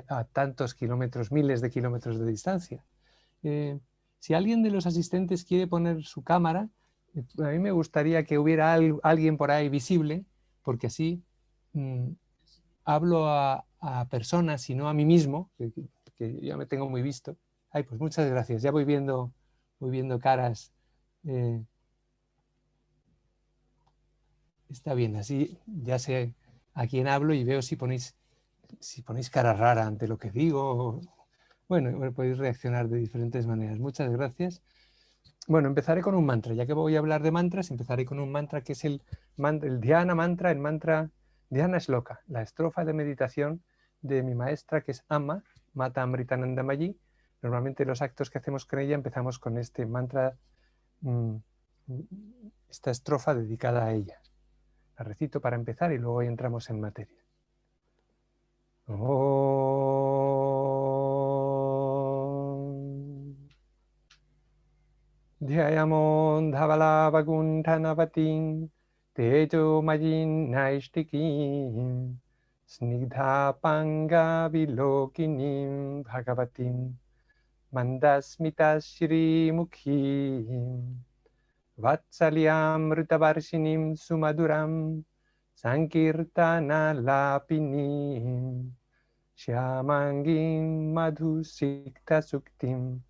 a tantos kilómetros, miles de kilómetros de distancia. Si alguien de los asistentes quiere poner su cámara, a mí me gustaría que hubiera alguien por ahí visible, porque así hablo a personas y no a mí mismo, que ya me tengo muy visto. Ay, pues muchas gracias, ya voy viendo caras. Está bien, así ya sé a quién hablo y veo si ponéis cara rara ante lo que digo. Bueno, podéis reaccionar de diferentes maneras. Muchas gracias. Bueno, empezaré con un mantra. Ya que voy a hablar de mantras, empezaré con un mantra que es el Dhyana mantra, el mantra Dhyana Shloka, la estrofa de meditación de mi maestra, que es Amma, Mata Amritanandamayi. Normalmente los actos que hacemos con ella empezamos con este mantra, esta estrofa dedicada a ella. La recito para empezar y luego entramos en materia. Dhyayamon dhavala vagunthanavatim tejo majin naishtikim snigdha panga vilokinim bhagavatim mandasmita shri mukhim vatsalyam ritavarshinim sumaduram sankirtana lapinim shyamangim madhusikta suktim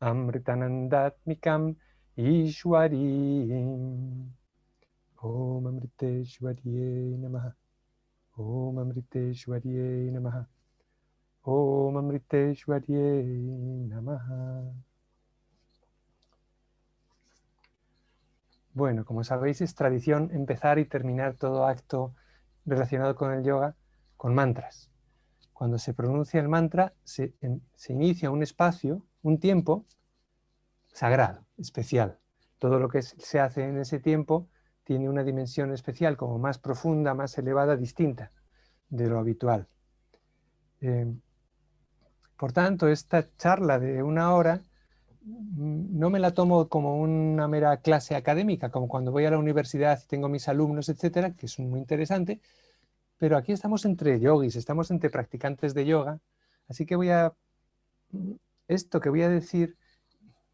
Amritanandatmikam Ishwarim. Om Amriteshwariye Namaha. Om Amriteshwariye Namaha. Om Amriteshwariye Namaha. Bueno, como sabéis, es tradición empezar y terminar todo acto relacionado con el yoga con mantras. Cuando se pronuncia el mantra, se inicia un espacio, un tiempo sagrado, especial. Todo lo que se hace en ese tiempo tiene una dimensión especial, como más profunda, más elevada, distinta de lo habitual. Por tanto, esta charla de 1 hora no me la tomo como una mera clase académica, como cuando voy a la universidad y tengo mis alumnos, etcétera, que es muy interesante, pero aquí estamos entre yogis, estamos entre practicantes de yoga, así que esto que voy a decir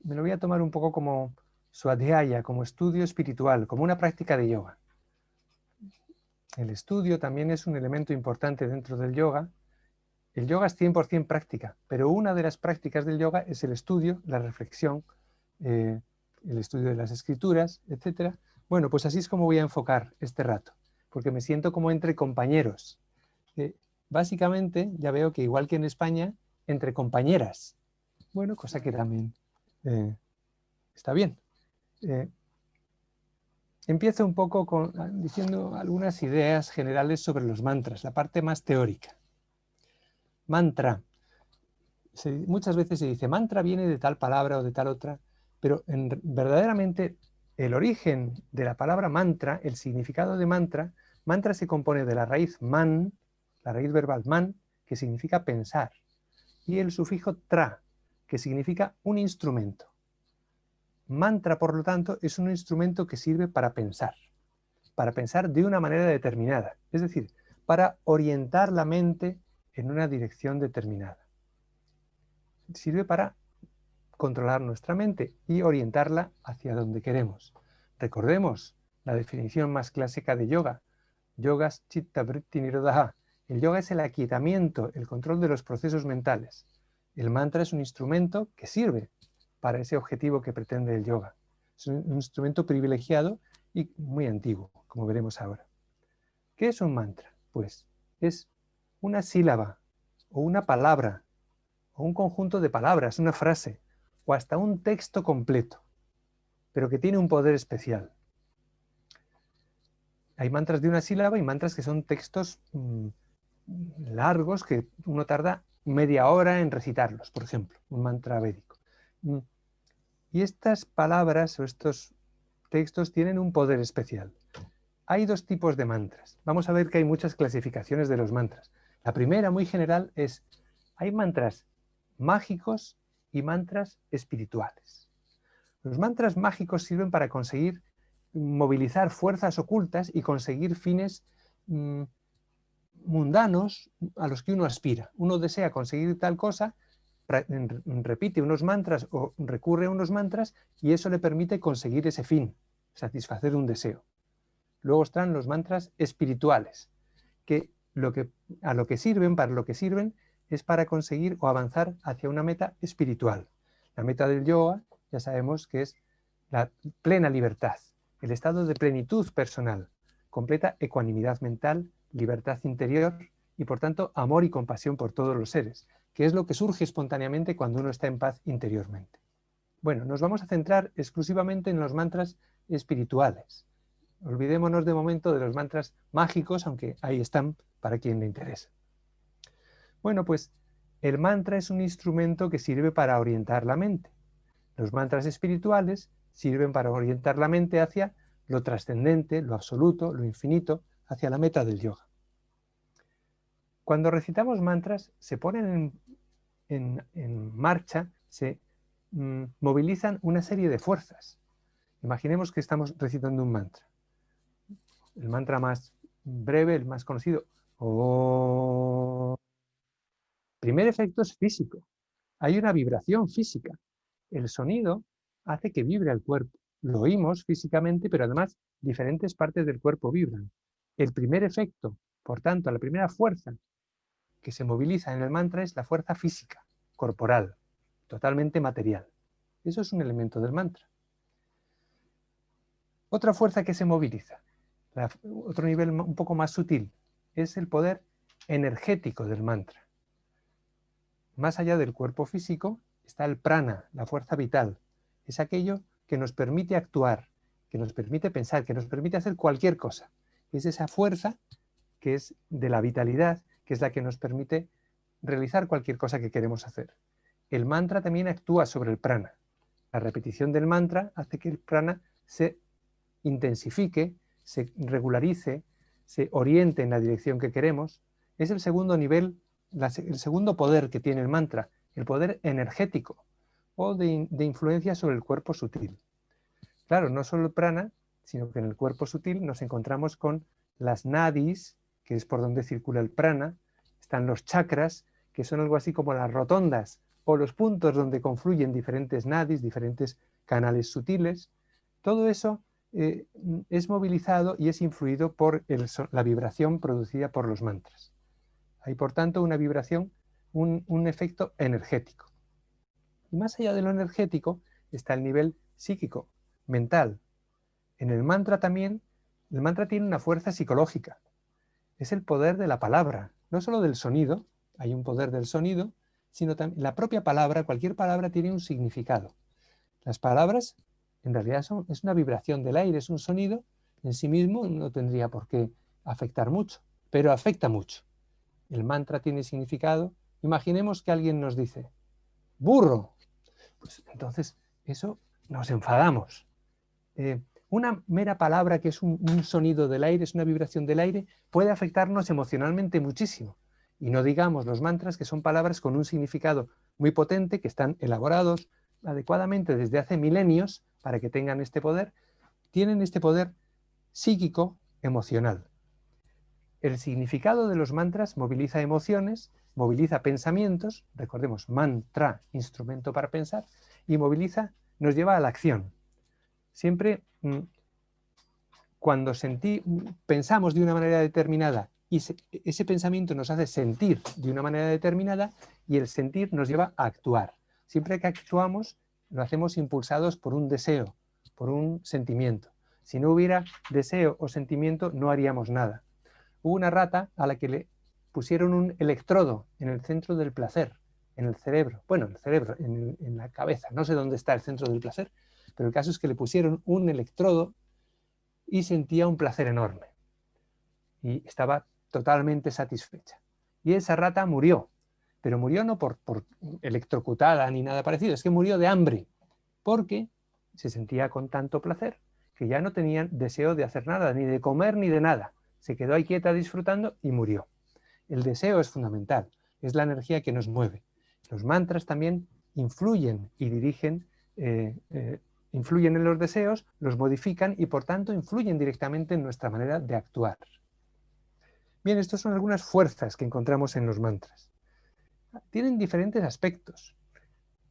me lo voy a tomar un poco como swadhyaya, como estudio espiritual, como una práctica de yoga. El estudio también es un elemento importante dentro del yoga. El yoga es 100% práctica, pero una de las prácticas del yoga es el estudio, la reflexión, el estudio de las escrituras, etc. Bueno, pues así es como voy a enfocar este rato, porque me siento como entre compañeros. Básicamente, ya veo que igual que en España, entre compañeras. Bueno, cosa que también está bien. Empiezo un poco diciendo algunas ideas generales sobre los mantras, la parte más teórica. Mantra. Muchas veces se dice mantra viene de tal palabra o de tal otra, pero verdaderamente el origen de la palabra mantra, el significado de mantra, mantra se compone de la raíz man, la raíz verbal man, que significa pensar, y el sufijo tra, que significa un instrumento. Mantra, por lo tanto, es un instrumento que sirve para pensar de una manera determinada, es decir, para orientar la mente en una dirección determinada. Sirve para controlar nuestra mente y orientarla hacia donde queremos. Recordemos la definición más clásica de yoga. Yogas chitta vritti nirodha. El yoga es el aquietamiento, el control de los procesos mentales. El mantra es un instrumento que sirve para ese objetivo que pretende el yoga. Es un instrumento privilegiado y muy antiguo, como veremos ahora. ¿Qué es un mantra? Pues es una sílaba o una palabra o un conjunto de palabras, una frase o hasta un texto completo, pero que tiene un poder especial. Hay mantras de una sílaba y mantras que son textos largos que uno tarda media hora en recitarlos, por ejemplo, un mantra védico. Y estas palabras o estos textos tienen un poder especial. Hay 2 tipos de mantras. Vamos a ver que hay muchas clasificaciones de los mantras. La primera, muy general, es hay mantras mágicos y mantras espirituales. Los mantras mágicos sirven para conseguir movilizar fuerzas ocultas y conseguir fines mundanos a los que uno aspira. Uno desea conseguir tal cosa, repite unos mantras o recurre a unos mantras y eso le permite conseguir ese fin, satisfacer un deseo. Luego están los mantras espirituales, que para lo que sirven es para conseguir o avanzar hacia una meta espiritual. La meta del yoga ya sabemos que es la plena libertad, el estado de plenitud personal, completa ecuanimidad mental, libertad interior y por tanto amor y compasión por todos los seres, que es lo que surge espontáneamente cuando uno está en paz interiormente. Bueno, nos vamos a centrar exclusivamente en los mantras espirituales. Olvidémonos de momento de los mantras mágicos, aunque ahí están para quien le interese. Bueno, pues el mantra es un instrumento que sirve para orientar la mente. Los mantras espirituales sirven para orientar la mente hacia lo trascendente, lo absoluto, lo infinito, hacia la meta del yoga. Cuando recitamos mantras, se ponen en marcha, se movilizan una serie de fuerzas. Imaginemos que estamos recitando un mantra. El mantra más breve, el más conocido. Oh. Primer efecto es físico. Hay una vibración física. El sonido hace que vibre el cuerpo. Lo oímos físicamente, pero además diferentes partes del cuerpo vibran. El primer efecto, por tanto, la primera fuerza que se moviliza en el mantra es la fuerza física, corporal, totalmente material. Eso es un elemento del mantra. Otra fuerza que se moviliza, otro nivel un poco más sutil, es el poder energético del mantra. Más allá del cuerpo físico está el prana, la fuerza vital. Es aquello que nos permite actuar, que nos permite pensar, que nos permite hacer cualquier cosa. Es esa fuerza que es de la vitalidad, que es la que nos permite realizar cualquier cosa que queremos hacer. El mantra también actúa sobre el prana. La repetición del mantra hace que el prana se intensifique, se regularice, se oriente en la dirección que queremos. Es el segundo nivel, el segundo poder que tiene el mantra, el poder energético o de influencia sobre el cuerpo sutil. Claro, no solo el prana, sino que en el cuerpo sutil nos encontramos con las nadis, que es por donde circula el prana, están los chakras, que son algo así como las rotondas o los puntos donde confluyen diferentes nadis, diferentes canales sutiles. Todo eso es movilizado y es influido por la vibración producida por los mantras. Hay, por tanto, una vibración, un efecto energético. Y más allá de lo energético está el nivel psíquico, mental. En el mantra también, el mantra tiene una fuerza psicológica. Es el poder de la palabra, no solo del sonido, hay un poder del sonido, sino también la propia palabra, cualquier palabra tiene un significado. Las palabras en realidad es una vibración del aire, es un sonido, en sí mismo no tendría por qué afectar mucho, pero afecta mucho. El mantra tiene significado. Imaginemos que alguien nos dice, burro. Pues entonces eso nos enfadamos. Una mera palabra que es un sonido del aire, es una vibración del aire, puede afectarnos emocionalmente muchísimo. Y no digamos los mantras, que son palabras con un significado muy potente, que están elaborados adecuadamente desde hace milenios para que tengan este poder, tienen este poder psíquico emocional. El significado de los mantras moviliza emociones, moviliza pensamientos, recordemos, mantra, instrumento para pensar, y nos lleva a la acción. Siempre cuando pensamos de una manera determinada y ese pensamiento nos hace sentir de una manera determinada y el sentir nos lleva a actuar. Siempre que actuamos lo hacemos impulsados por un deseo, por un sentimiento. Si no hubiera deseo o sentimiento no haríamos nada. Hubo una rata a la que le pusieron un electrodo en el centro del placer, en el cerebro, bueno, el cerebro, en la cabeza, no sé dónde está el centro del placer, pero el caso es que le pusieron un electrodo y sentía un placer enorme. Y estaba totalmente satisfecha. Y esa rata murió, pero murió no por electrocutada ni nada parecido, es que murió de hambre, porque se sentía con tanto placer que ya no tenía deseo de hacer nada, ni de comer ni de nada. Se quedó ahí quieta disfrutando y murió. El deseo es fundamental, es la energía que nos mueve. Los mantras también influyen y dirigen, influyen en los deseos, los modifican y por tanto influyen directamente en nuestra manera de actuar. Bien, estas son algunas fuerzas que encontramos en los mantras. Tienen diferentes aspectos.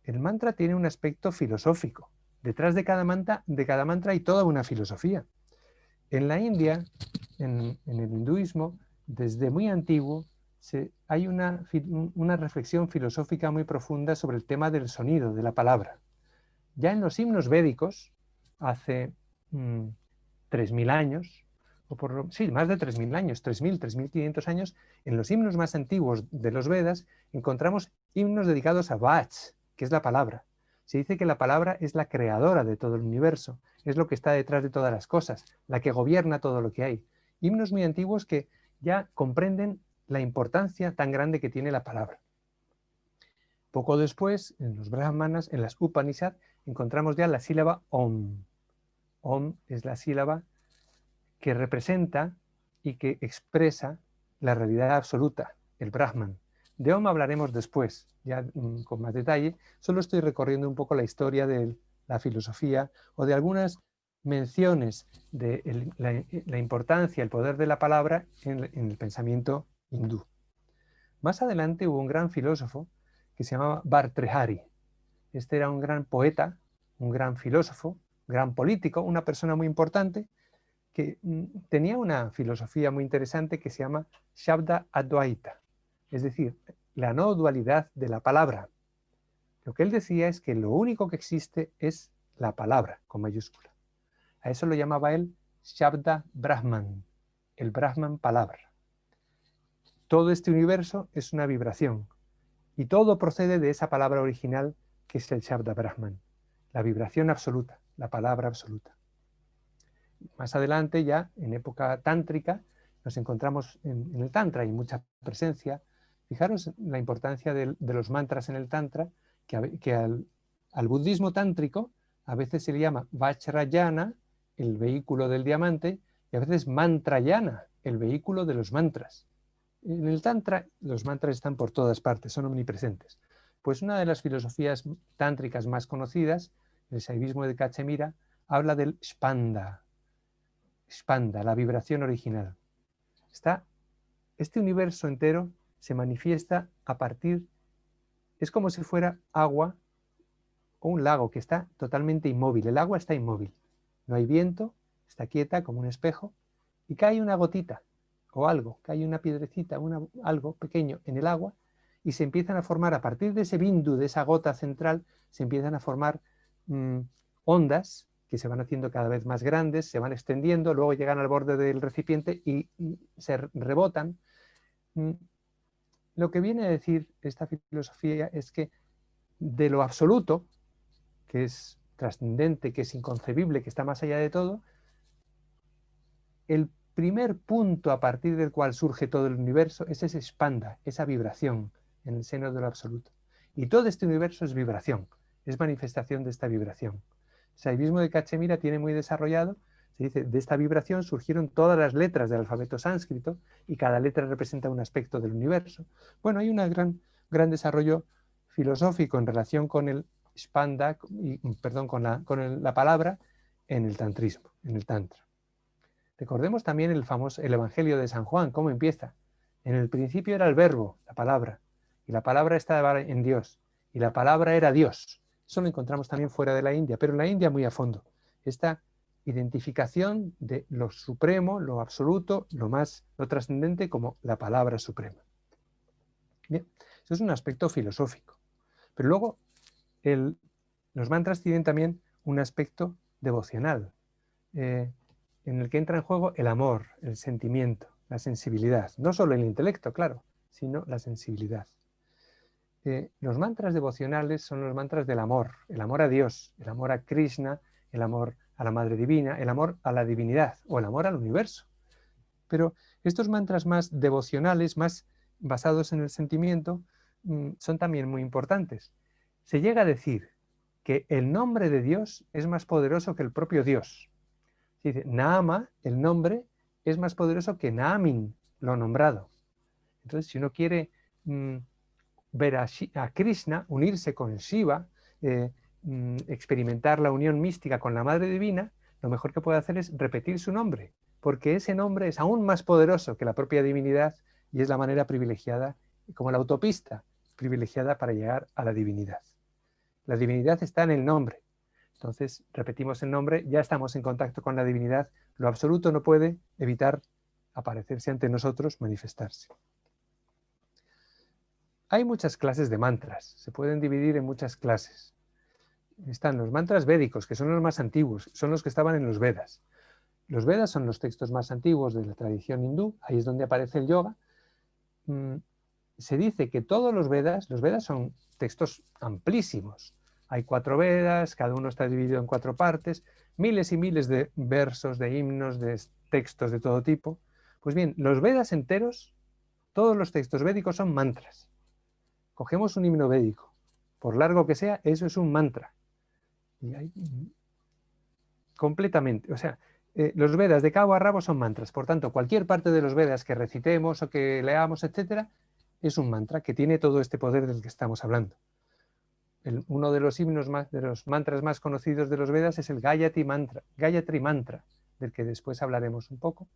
El mantra tiene un aspecto filosófico. Detrás de cada mantra hay toda una filosofía. En la India, en el hinduismo, desde muy antiguo, hay una reflexión filosófica muy profunda sobre el tema del sonido, de la palabra. Ya en los himnos védicos, hace 3.000 años, sí, más de 3.000 años, 3.000, 3.500 años, en los himnos más antiguos de los Vedas encontramos himnos dedicados a Vach, que es la palabra. Se dice que la palabra es la creadora de todo el universo, es lo que está detrás de todas las cosas, la que gobierna todo lo que hay. Himnos muy antiguos que ya comprenden la importancia tan grande que tiene la palabra. Poco después, en los Brahmanas, en las Upanishad, encontramos ya la sílaba Om. Om es la sílaba que representa y que expresa la realidad absoluta, el Brahman. De Om hablaremos después, ya con más detalle. Solo estoy recorriendo un poco la historia de la filosofía o de algunas menciones de la importancia, el poder de la palabra en el pensamiento hindú. Más adelante hubo un gran filósofo que se llamaba Bhartrhari. Este era un gran poeta, un gran filósofo, gran político, una persona muy importante que tenía una filosofía muy interesante que se llama Shabda Advaita, es decir, la no dualidad de la palabra. Lo que él decía es que lo único que existe es la palabra, con mayúscula. A eso lo llamaba él Shabda Brahman, el Brahman palabra. Todo este universo es una vibración y todo procede de esa palabra original que es el Shabda Brahman, la vibración absoluta, la palabra absoluta. Más adelante, ya en época tántrica, nos encontramos en el Tantra, hay mucha presencia. Fijaros la importancia de los mantras en el Tantra, que al budismo tántrico a veces se le llama Vajrayana, el vehículo del diamante, y a veces Mantrayana, el vehículo de los mantras. En el Tantra los mantras están por todas partes, son omnipresentes. Pues una de las filosofías tántricas más conocidas, el Shaivismo de Cachemira, habla del Spanda, la vibración original. Este universo entero se manifiesta a partir, es como si fuera agua o un lago que está totalmente inmóvil. El agua está inmóvil, no hay viento, está quieta como un espejo, y cae una gotita o algo, cae una piedrecita, algo pequeño en el agua, y se empiezan a formar, a partir de ese bindu, de esa gota central, se empiezan a formar ondas que se van haciendo cada vez más grandes, se van extendiendo, luego llegan al borde del recipiente y se rebotan. Lo que viene a decir esta filosofía es que de lo absoluto, que es trascendente, que es inconcebible, que está más allá de todo, el primer punto a partir del cual surge todo el universo es ese Spanda, esa vibración en el seno de lo absoluto. Y todo este universo es vibración, es manifestación de esta vibración. El Shaivismo de Cachemira tiene muy desarrollado, se dice, de esta vibración surgieron todas las letras del alfabeto sánscrito y cada letra representa un aspecto del universo. Bueno, hay un gran desarrollo filosófico en relación con el Spanda, con la palabra en el tantrismo, en el tantra. Recordemos también el Evangelio de San Juan, cómo empieza. En el principio era el verbo, la palabra, y la palabra estaba en Dios, y la palabra era Dios. Eso lo encontramos también fuera de la India, pero en la India muy a fondo. Esta identificación de lo supremo, lo absoluto, lo trascendente como la palabra suprema. Bien, eso es un aspecto filosófico. Pero luego los mantras tienen también un aspecto devocional, en el que entra en juego el amor, el sentimiento, la sensibilidad. No solo el intelecto, claro, sino la sensibilidad. Los mantras devocionales son los mantras del amor, el amor a Dios, el amor a Krishna, el amor a la Madre Divina, el amor a la divinidad o el amor al universo. Pero estos mantras más devocionales, más basados en el sentimiento, son también muy importantes. Se llega a decir que el nombre de Dios es más poderoso que el propio Dios. Se dice, Naama, el nombre, es más poderoso que Naamin, lo nombrado. Entonces, si uno quiere ver a Krishna, unirse con Shiva, experimentar la unión mística con la Madre Divina, lo mejor que puede hacer es repetir su nombre, porque ese nombre es aún más poderoso que la propia divinidad y es la manera privilegiada, como la autopista privilegiada para llegar a la divinidad. La divinidad está en el nombre. Entonces, repetimos el nombre, ya estamos en contacto con la divinidad. Lo absoluto no puede evitar aparecerse ante nosotros, manifestarse. Hay muchas clases de mantras, se pueden dividir en muchas clases. Están los mantras védicos, que son los más antiguos, son los que estaban en los Vedas. Los Vedas son los textos más antiguos de la tradición hindú, ahí es donde aparece el yoga. Se dice que todos los Vedas son textos amplísimos. Hay 4 Vedas, cada uno está dividido en 4 partes, miles y miles de versos, de himnos, de textos de todo tipo. Pues bien, los Vedas enteros, todos los textos védicos son mantras. Cogemos un himno védico, por largo que sea, eso es un mantra. Y hay, completamente, o sea, los Vedas de cabo a rabo son mantras. Por tanto, cualquier parte de los Vedas que recitemos o que leamos, etcétera, es un mantra que tiene todo este poder del que estamos hablando. Uno de los himnos de los mantras más conocidos de los Vedas es el Gayatri Mantra, del que después hablaremos un poco.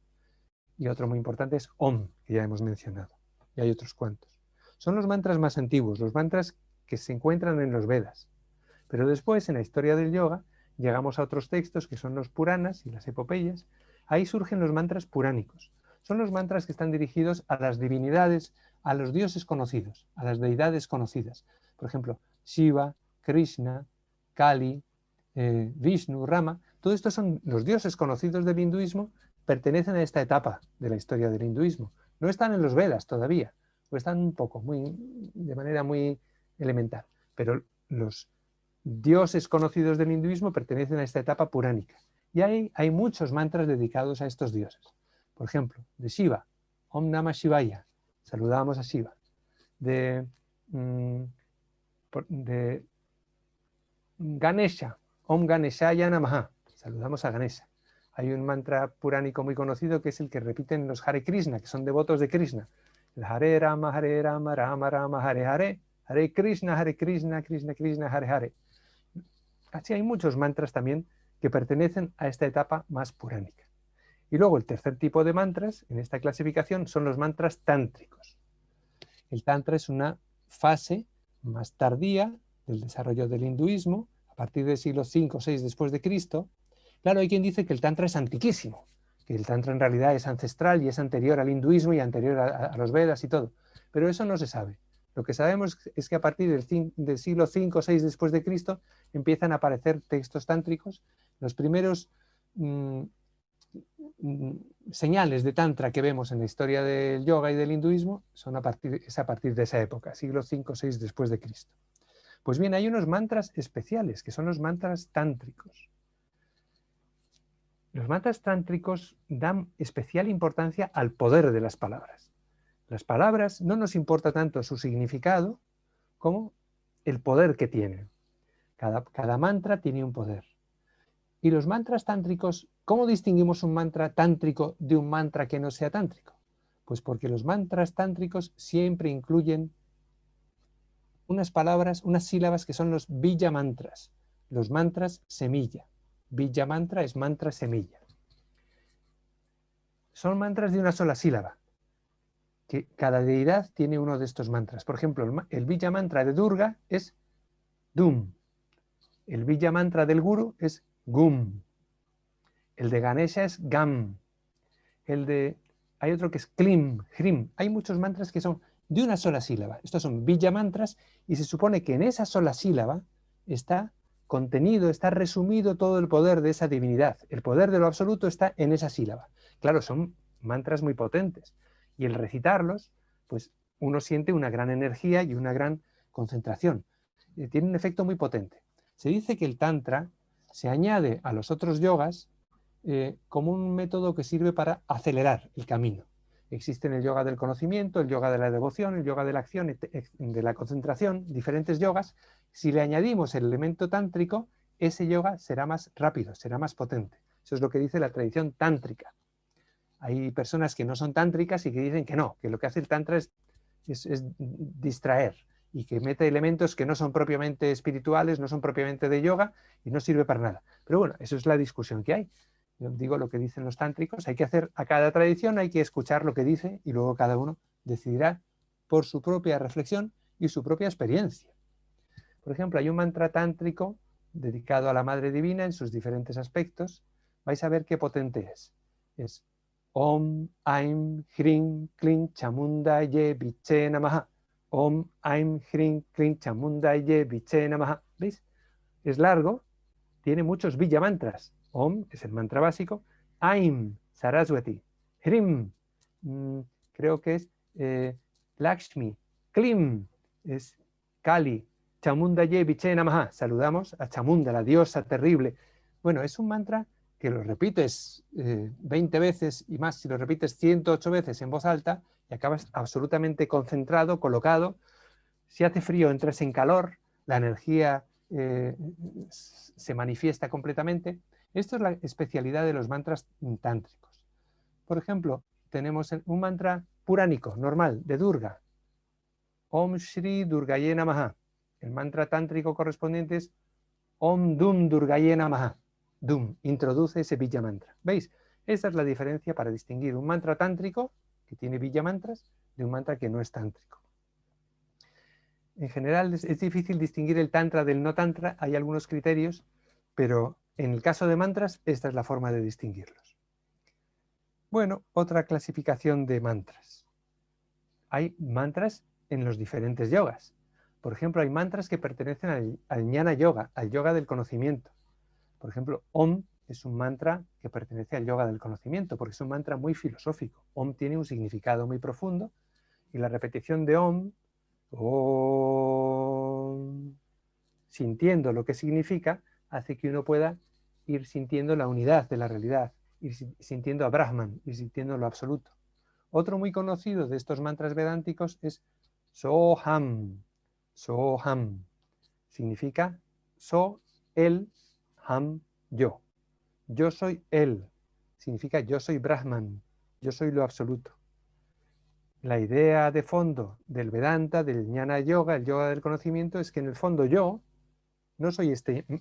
Y otro muy importante es Om, que ya hemos mencionado. Y hay otros cuantos. Son los mantras más antiguos, los mantras que se encuentran en los Vedas. Pero después, en la historia del yoga, llegamos a otros textos que son los Puranas y las epopeyas. Ahí surgen los mantras puránicos. Son los mantras que están dirigidos a las divinidades, a los dioses conocidos, a las deidades conocidas. Por ejemplo, Shiva, Krishna, Kali, Vishnu, Rama. Todo esto son los dioses conocidos del hinduismo, pertenecen a esta etapa de la historia del hinduismo. No están en los Vedas todavía, o están un poco, de manera muy elemental. Pero los dioses conocidos del hinduismo pertenecen a esta etapa puránica. Y hay muchos mantras dedicados a estos dioses. Por ejemplo, de Shiva, Om Namah Shivaya, saludamos a Shiva. De Ganesha, Om Ganeshaya Namaha, saludamos a Ganesha. Hay un mantra puránico muy conocido que es el que repiten los Hare Krishna, que son devotos de Krishna. El Hare Rama, Rama Rama, Hare Hare, Hare Krishna, Krishna Krishna, Hare Hare. Así hay muchos mantras también que pertenecen a esta etapa más puránica. Y luego el tercer tipo de mantras en esta clasificación son los mantras tántricos. El tantra es una fase más tardía del desarrollo del hinduismo, a partir del siglo V o VI después de Cristo. Claro, hay quien dice que el tantra es antiquísimo, que el tantra en realidad es ancestral y es anterior al hinduismo y anterior a los Vedas y todo. Pero eso no se sabe. Lo que sabemos es que a partir del siglo V o VI después de Cristo empiezan a aparecer textos tántricos. Los primeros señales de tantra que vemos en la historia del yoga y del hinduismo es a partir de esa época, siglo V o VI después de Cristo. Pues bien, hay unos mantras especiales, que son los mantras tántricos. Los mantras tántricos dan especial importancia al poder de las palabras. Las palabras no nos importa tanto su significado como el poder que tienen. Cada mantra tiene un poder. Y los mantras tántricos, ¿cómo distinguimos un mantra tántrico de un mantra que no sea tántrico? Pues porque los mantras tántricos siempre incluyen unas palabras, unas sílabas que son los bija mantras, los mantras semilla. Bija mantra es mantra semilla. Son mantras de una sola sílaba, que cada deidad tiene uno de estos mantras. Por ejemplo, el bija mantra de Durga es Dum. El bija mantra del Guru es Gum. El de Ganesha es Gam. Hay otro que es Klim, Hrim. Hay muchos mantras que son de una sola sílaba. Estos son bija mantras y se supone que en esa sola sílaba está contenido, está resumido todo el poder de esa divinidad. El poder de lo absoluto está en esa sílaba. Claro, son mantras muy potentes. Y el recitarlos, pues uno siente una gran energía y una gran concentración. Tiene un efecto muy potente. Se dice que el Tantra se añade a los otros yogas como un método que sirve para acelerar el camino. Existen el yoga del conocimiento, el yoga de la devoción, el yoga de la acción, de la concentración, diferentes yogas. Si le añadimos el elemento tántrico, ese yoga será más rápido, será más potente. Eso es lo que dice la tradición tántrica. Hay personas que no son tántricas y que dicen que no, que lo que hace el tantra es distraer y que mete elementos que no son propiamente espirituales, no son propiamente de yoga y no sirve para nada. Pero bueno, eso es la discusión que hay. Yo digo lo que dicen los tántricos, hay que hacer a cada tradición, hay que escuchar lo que dice y luego cada uno decidirá por su propia reflexión y su propia experiencia. Por ejemplo, hay un mantra tántrico dedicado a la Madre Divina en sus diferentes aspectos. Vais a ver qué potente es. Es Om, Aim, Hrim, Klim, Chamunda, Ye, Viche, Namaha. Om, Aim, Hrim, Klim, Chamunda, Ye, Viche, Namaha. ¿Veis? Es largo, tiene muchos Villa mantras. Om es el mantra básico. Aim, Saraswati. Hrim, creo que es Lakshmi. Klim es Kali. Chamunda Ye Viche Namaha. Saludamos a Chamunda, la diosa terrible. Bueno, es un mantra que lo repites 20 veces y más, si lo repites 108 veces en voz alta, y acabas absolutamente concentrado, colocado. Si hace frío, entras en calor, la energía se manifiesta completamente. Esto es la especialidad de los mantras tántricos. Por ejemplo, tenemos un mantra puránico, normal, de Durga. Om Shri Durgaye Namaha. El mantra tántrico correspondiente es Om Dum Durgaye Namaha. Dum, introduce ese Villa mantra. ¿Veis? Esa es la diferencia para distinguir un mantra tántrico, que tiene Villa mantras, de un mantra que no es tántrico. En general es difícil distinguir el tantra del no tantra, hay algunos criterios, pero en el caso de mantras, esta es la forma de distinguirlos. Bueno, otra clasificación de mantras. Hay mantras en los diferentes yogas. Por ejemplo, hay mantras que pertenecen al Jnana Yoga, al yoga del conocimiento. Por ejemplo, Om es un mantra que pertenece al yoga del conocimiento, porque es un mantra muy filosófico. Om tiene un significado muy profundo y la repetición de Om, sintiendo lo que significa, hace que uno pueda ir sintiendo la unidad de la realidad, ir sintiendo a Brahman, ir sintiendo lo absoluto. Otro muy conocido de estos mantras vedánticos es Soham. Soham significa So, él, Ham, yo. Yo soy él. Significa yo soy Brahman, yo soy lo absoluto. La idea de fondo del Vedanta, del Jnana Yoga, el yoga del conocimiento, es que en el fondo yo no soy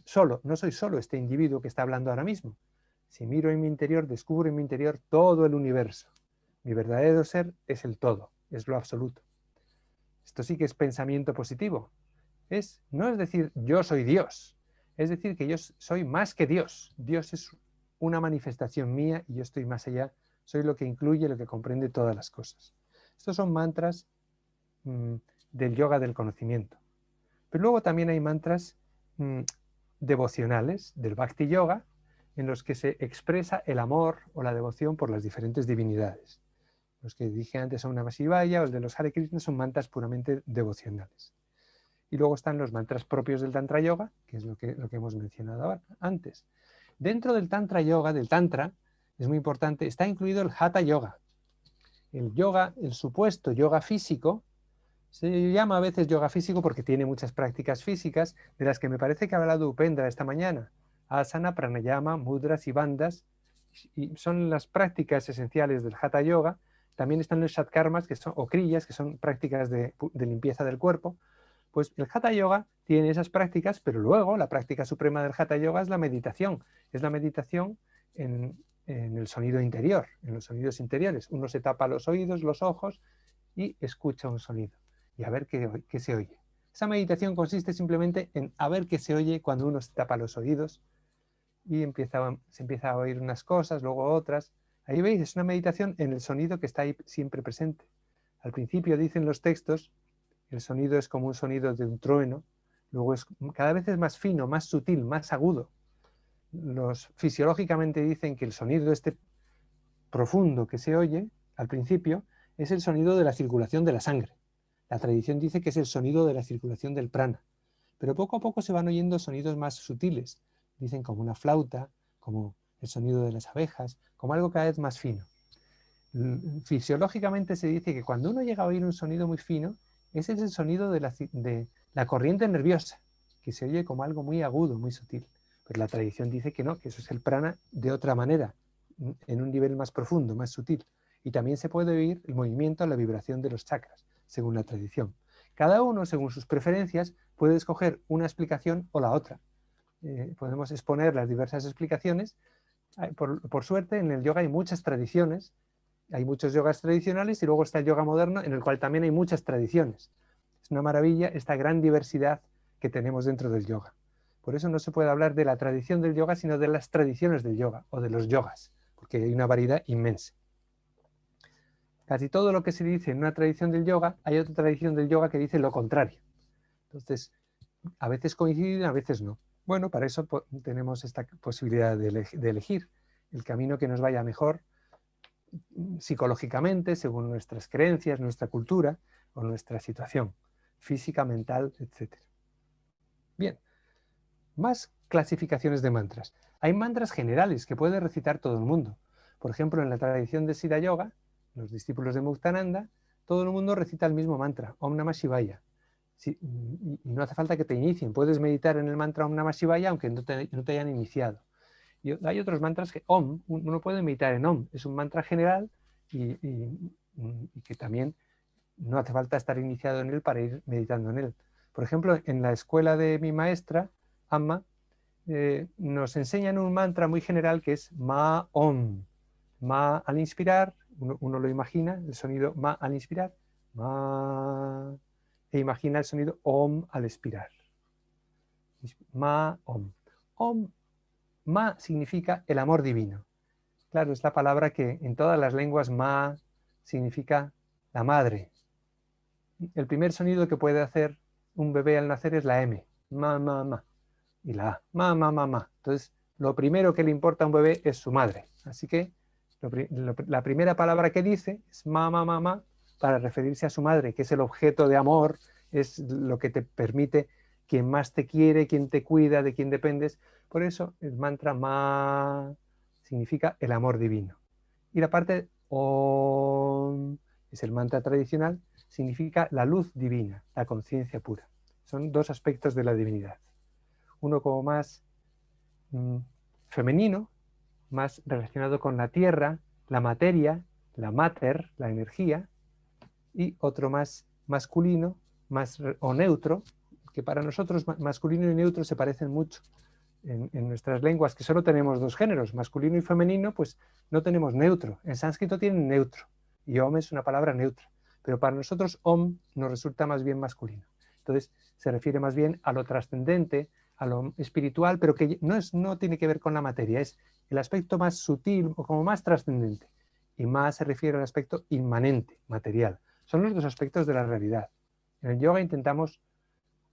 solo este individuo que está hablando ahora mismo. Si miro en mi interior, descubro en mi interior todo el universo. Mi verdadero ser es el todo, es lo absoluto. Esto sí que es pensamiento positivo. No es decir yo soy Dios, es decir que yo soy más que Dios. Dios es una manifestación mía y yo estoy más allá, soy lo que incluye, lo que comprende todas las cosas. Estos son mantras del yoga del conocimiento. Pero luego también hay mantras devocionales del Bhakti Yoga, en los que se expresa el amor o la devoción por las diferentes divinidades. Los que dije antes son Namah Shivaya o el de los Hare Krishna son mantras puramente devocionales. Y luego están los mantras propios del Tantra Yoga, que es lo que hemos mencionado antes. Dentro del Tantra Yoga, del Tantra, es muy importante, está incluido el Hatha Yoga. El yoga, el supuesto yoga físico, se llama a veces yoga físico porque tiene muchas prácticas físicas, de las que me parece que ha hablado Upendra esta mañana. Asana, pranayama, mudras y bandhas, y son las prácticas esenciales del Hatha Yoga. También están los shatkarmas, o kriyas, que son prácticas de limpieza del cuerpo. Pues el Hatha Yoga tiene esas prácticas, pero luego la práctica suprema del Hatha Yoga es la meditación. Es la meditación en el sonido interior, en los sonidos interiores. Uno se tapa los oídos, los ojos y escucha un sonido y a ver qué se oye. Esa meditación consiste simplemente en a ver qué se oye cuando uno se tapa los oídos y se empieza a oír unas cosas, luego otras. Ahí veis, es una meditación en el sonido que está ahí siempre presente. Al principio dicen los textos, el sonido es como un sonido de un trueno, luego cada vez es más fino, más sutil, más agudo. Fisiológicamente dicen que el sonido este profundo que se oye al principio es el sonido de la circulación de la sangre. La tradición dice que es el sonido de la circulación del prana, pero poco a poco se van oyendo sonidos más sutiles, dicen como una flauta, como el sonido de las abejas, como algo cada vez más fino. Fisiológicamente se dice que cuando uno llega a oír un sonido muy fino, ese es el sonido de la corriente nerviosa, que se oye como algo muy agudo, muy sutil. Pero la tradición dice que no, que eso es el prana de otra manera, en un nivel más profundo, más sutil. Y también se puede oír el movimiento, la vibración de los chakras, según la tradición. Cada uno, según sus preferencias, puede escoger una explicación o la otra. Podemos exponer las diversas explicaciones, Por suerte, en el yoga hay muchas tradiciones, hay muchos yogas tradicionales y luego está el yoga moderno, en el cual también hay muchas tradiciones. Es una maravilla esta gran diversidad que tenemos dentro del yoga. Por eso no se puede hablar de la tradición del yoga, sino de las tradiciones del yoga o de los yogas, porque hay una variedad inmensa. Casi todo lo que se dice en una tradición del yoga, hay otra tradición del yoga que dice lo contrario. Entonces, a veces coinciden, a veces no. Bueno, para eso tenemos esta posibilidad de elegir el camino que nos vaya mejor psicológicamente, según nuestras creencias, nuestra cultura o nuestra situación física, mental, etc. Bien, más clasificaciones de mantras. Hay mantras generales que puede recitar todo el mundo. Por ejemplo, en la tradición de Siddha Yoga, los discípulos de Muktananda, todo el mundo recita el mismo mantra, Om Namah Shivaya. Sí, y no hace falta que te inicien, puedes meditar en el mantra Om Namah Shivaya aunque no te hayan iniciado. Y hay otros mantras que Om, uno puede meditar en Om, es un mantra general y que también no hace falta estar iniciado en él para ir meditando en él. Por ejemplo, en la escuela de mi maestra, Amma, nos enseñan un mantra muy general que es Ma Om. Ma al inspirar, uno lo imagina, el sonido Ma al inspirar, Ma, e imagina el sonido Om al expirar. Ma Om. Om, Ma significa el amor divino. Claro, es la palabra que en todas las lenguas Ma significa la madre. El primer sonido que puede hacer un bebé al nacer es la M, ma, ma, ma, y la A, ma, ma, ma, ma. Entonces, lo primero que le importa a un bebé es su madre. Así que la primera palabra que dice es ma, ma, ma, ma, para referirse a su madre, que es el objeto de amor, es lo que te permite quien más te quiere, quien te cuida, de quien dependes. Por eso el mantra ma significa el amor divino. Y la parte Om es el mantra tradicional, significa la luz divina, la conciencia pura. Son dos aspectos de la divinidad. Uno como más femenino, más relacionado con la tierra, la materia, la mater, la energía, y otro más masculino, o neutro, que para nosotros masculino y neutro se parecen mucho. En nuestras lenguas, que solo tenemos dos géneros, masculino y femenino, pues no tenemos neutro. En sánscrito tienen neutro, y Om es una palabra neutra. Pero para nosotros Om nos resulta más bien masculino. Entonces se refiere más bien a lo trascendente, a lo espiritual, pero que no tiene que ver con la materia, es el aspecto más sutil o como más trascendente. Y más se refiere al aspecto inmanente, material. Son los dos aspectos de la realidad. En el yoga intentamos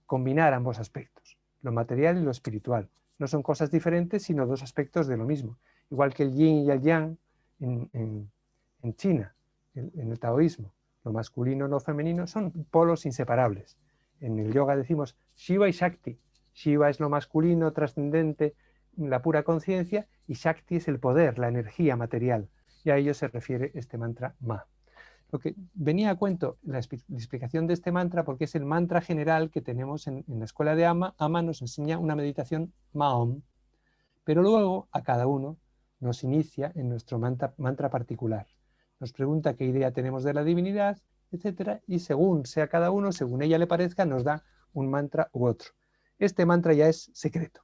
combinar ambos aspectos, lo material y lo espiritual. No son cosas diferentes, sino dos aspectos de lo mismo. Igual que el yin y el yang en China, en el taoísmo. Lo masculino y lo femenino son polos inseparables. En el yoga decimos Shiva y Shakti. Shiva es lo masculino, trascendente, la pura conciencia, y Shakti es el poder, la energía material. Y a ello se refiere este mantra Ma. Lo que venía a cuento la explicación de este mantra, porque es el mantra general que tenemos en la escuela de Amma. Amma nos enseña una meditación Ma-Om, pero luego a cada uno nos inicia en nuestro mantra particular. Nos pregunta qué idea tenemos de la divinidad, etc. Y según sea cada uno, según ella le parezca, nos da un mantra u otro. Este mantra ya es secreto.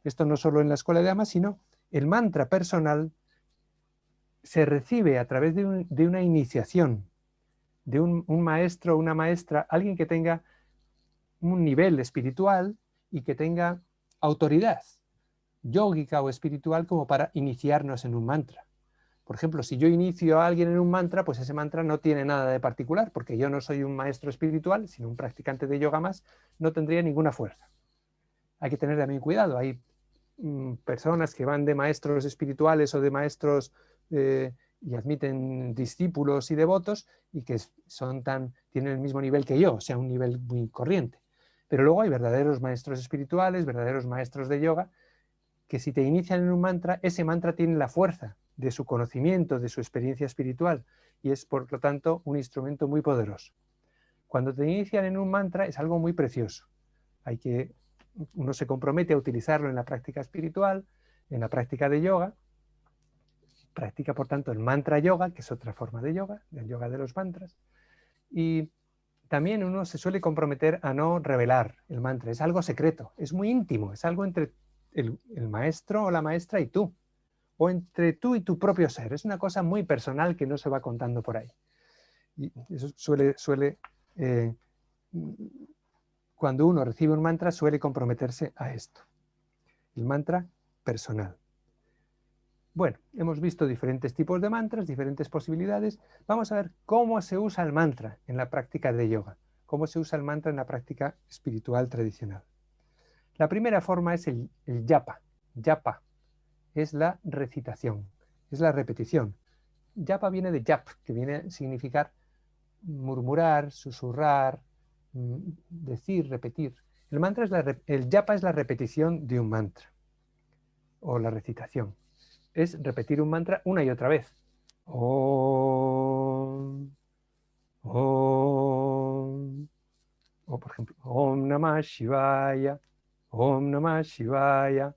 Esto no solo en la escuela de Amma, sino el mantra personal se recibe a través de una iniciación, de un maestro o una maestra, alguien que tenga un nivel espiritual y que tenga autoridad yógica o espiritual como para iniciarnos en un mantra. Por ejemplo, si yo inicio a alguien en un mantra, pues ese mantra no tiene nada de particular, porque yo no soy un maestro espiritual, sino un practicante de yoga más, no tendría ninguna fuerza. Hay que tener también cuidado. Hay personas que van de maestros espirituales o de maestros y admiten discípulos y devotos y que tienen el mismo nivel que yo, o sea, un nivel muy corriente. Pero luego hay verdaderos maestros espirituales, verdaderos maestros de yoga, que si te inician en un mantra, ese mantra tiene la fuerza de su conocimiento, de su experiencia espiritual, y es por lo tanto un instrumento muy poderoso. Cuando te inician en un mantra es algo muy precioso. Uno se compromete a utilizarlo en la práctica espiritual, en la práctica de yoga, practica por tanto el mantra yoga, que es otra forma de yoga, del yoga de los mantras, y también uno se suele comprometer a no revelar el mantra, es algo secreto, es muy íntimo, es algo entre el maestro o la maestra y tú. o entre tú y tu propio ser. Es una cosa muy personal que no se va contando por ahí. Y eso cuando uno recibe un mantra, suele comprometerse a esto. El mantra personal. Bueno, hemos visto diferentes tipos de mantras, diferentes posibilidades. Vamos a ver cómo se usa el mantra en la práctica de yoga, cómo se usa el mantra en la práctica espiritual tradicional. La primera forma es el japa. Japa es la recitación, es la repetición. Japa viene de jap, que viene a significar murmurar, susurrar, decir, repetir. El japa es la repetición de un mantra o la recitación. Es repetir un mantra una y otra vez. Om, Om, o por ejemplo, Om Namah Shivaya, Om Namah Shivaya.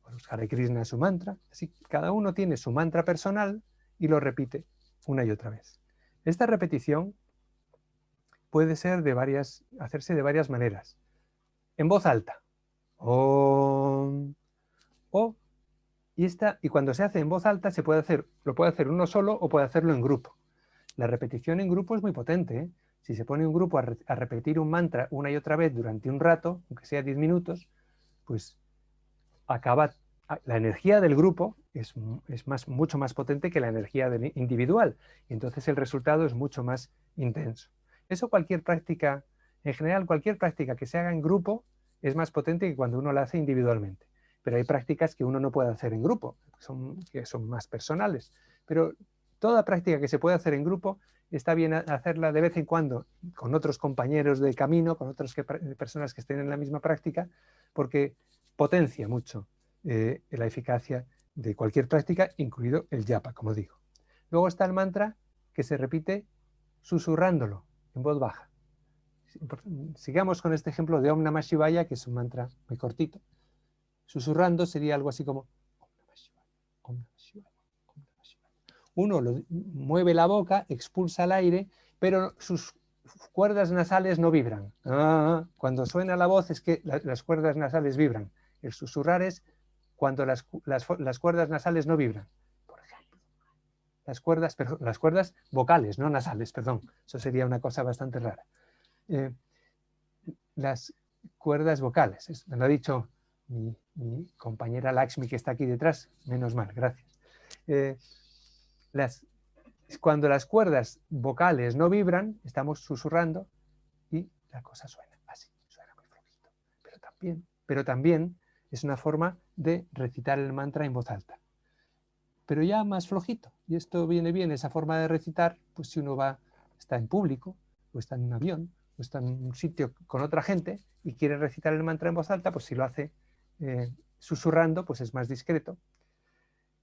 Los Hare Krishna es su mantra. Así, cada uno tiene su mantra personal y lo repite una y otra vez. Esta repetición puede ser hacerse de varias maneras. En voz alta. Om, y cuando se hace en voz alta lo puede hacer uno solo o puede hacerlo en grupo. La repetición en grupo es muy potente, ¿eh? Si se pone un grupo a repetir un mantra una y otra vez durante un rato, aunque sea 10 minutos, pues la energía del grupo es mucho más potente que la energía individual. Y entonces el resultado es mucho más intenso. Eso en general, cualquier práctica que se haga en grupo es más potente que cuando uno la hace individualmente. Pero hay prácticas que uno no puede hacer en grupo, que son más personales. Pero toda práctica que se puede hacer en grupo está bien hacerla de vez en cuando con otros compañeros de camino, con otras personas que estén en la misma práctica, porque potencia mucho la eficacia de cualquier práctica, incluido el japa, como digo. Luego está el mantra que se repite susurrándolo en voz baja. Sigamos con este ejemplo de Om Namah Shivaya, que es un mantra muy cortito. Susurrando sería algo así como Om Namah Shivaya, Om Namah Shivaya, Om Namah Shivaya. Uno mueve la boca, expulsa el aire, pero sus cuerdas nasales no vibran. Cuando suena la voz es que las cuerdas nasales vibran. El susurrar es cuando las cuerdas nasales no vibran. Por ejemplo, las cuerdas vocales, no nasales, perdón. Eso sería una cosa bastante rara. Las cuerdas vocales, me lo ha dicho mi compañera Lakshmi, que está aquí detrás, menos mal, gracias. Cuando las cuerdas vocales no vibran, estamos susurrando y la cosa suena así, suena muy flojito. Pero también es una forma de recitar el mantra en voz alta. Pero ya más flojito. Y esto viene bien, esa forma de recitar, pues si uno está en público, o está en un avión, o está en un sitio con otra gente y quiere recitar el mantra en voz alta, pues si lo hace susurrando, pues es más discreto.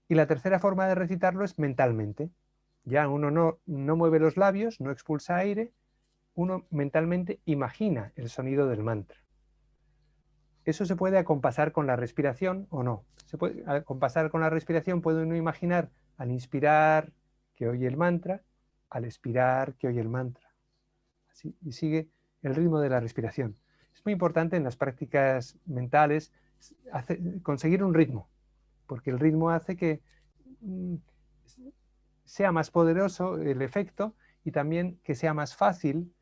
Y la tercera forma de recitarlo es mentalmente. Ya uno no mueve los labios, no expulsa aire, uno mentalmente imagina el sonido del mantra. ¿Eso se puede acompasar con la respiración o no? Se puede acompasar con la respiración, puede uno imaginar al inspirar que oye el mantra, al expirar que oye el mantra. Así, y sigue el ritmo de la respiración. Es muy importante en las prácticas mentales conseguir un ritmo, porque el ritmo hace que sea más poderoso el efecto y también que sea más fácil.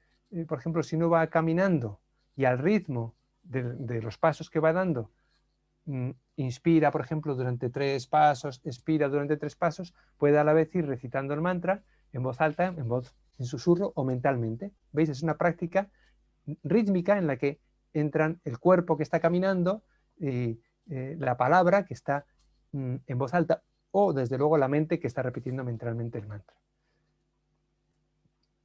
Por ejemplo, si uno va caminando y al ritmo de los pasos que va dando, inspira, por ejemplo, durante 3 pasos, expira durante 3 pasos, puede a la vez ir recitando el mantra en voz alta, en susurro o mentalmente. ¿Veis? Es una práctica rítmica en la que entran el cuerpo que está caminando y la palabra que está en voz alta o desde luego la mente que está repitiendo mentalmente el mantra.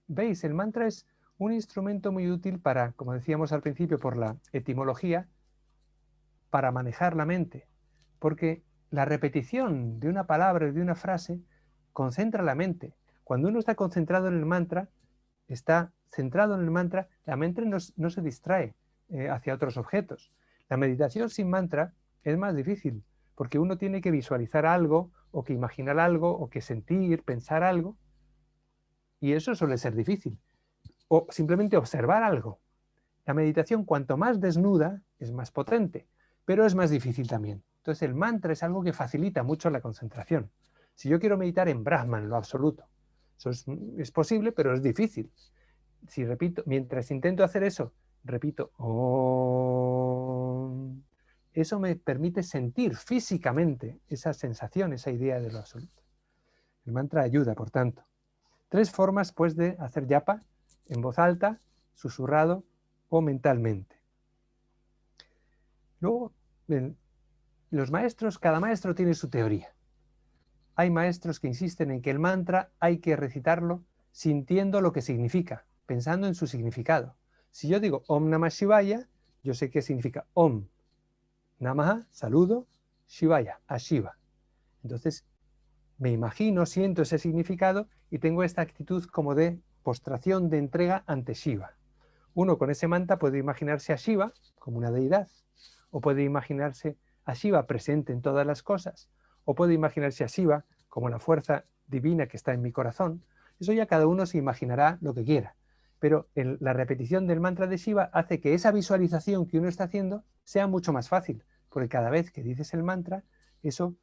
¿Veis? El mantra es un instrumento muy útil para, como decíamos al principio, por la etimología, para manejar la mente, porque la repetición de una palabra y de una frase concentra la mente. Cuando uno está concentrado en el mantra, está centrado en el mantra, la mente no se distrae hacia otros objetos. La meditación sin mantra es más difícil, porque uno tiene que visualizar algo, o que imaginar algo, o que sentir, pensar algo, y eso suele ser difícil. O simplemente observar algo. La meditación, cuanto más desnuda, es más potente, pero es más difícil también. Entonces el mantra es algo que facilita mucho la concentración. Si yo quiero meditar en Brahman, lo absoluto, eso es posible, pero es difícil. Si repito, mientras intento hacer eso, repito Om, eso me permite sentir físicamente esa sensación, esa idea de lo absoluto. El mantra ayuda, por tanto. 3 formas, pues, de hacer japa: en voz alta, susurrado o mentalmente. Luego, los maestros, cada maestro tiene su teoría. Hay maestros que insisten en que el mantra hay que recitarlo sintiendo lo que significa, pensando en su significado. Si yo digo Om Namah Shivaya, yo sé qué significa Om Namah, saludo, Shivaya, a Shiva. Entonces, me imagino, siento ese significado y tengo esta actitud como de postración, de entrega ante Shiva. Uno con ese mantra puede imaginarse a Shiva como una deidad, o puede imaginarse a Shiva presente en todas las cosas, o puede imaginarse a Shiva como la fuerza divina que está en mi corazón. Eso ya cada uno se imaginará lo que quiera. Pero la repetición del mantra de Shiva hace que esa visualización que uno está haciendo sea mucho más fácil, porque cada vez que dices el mantra, eso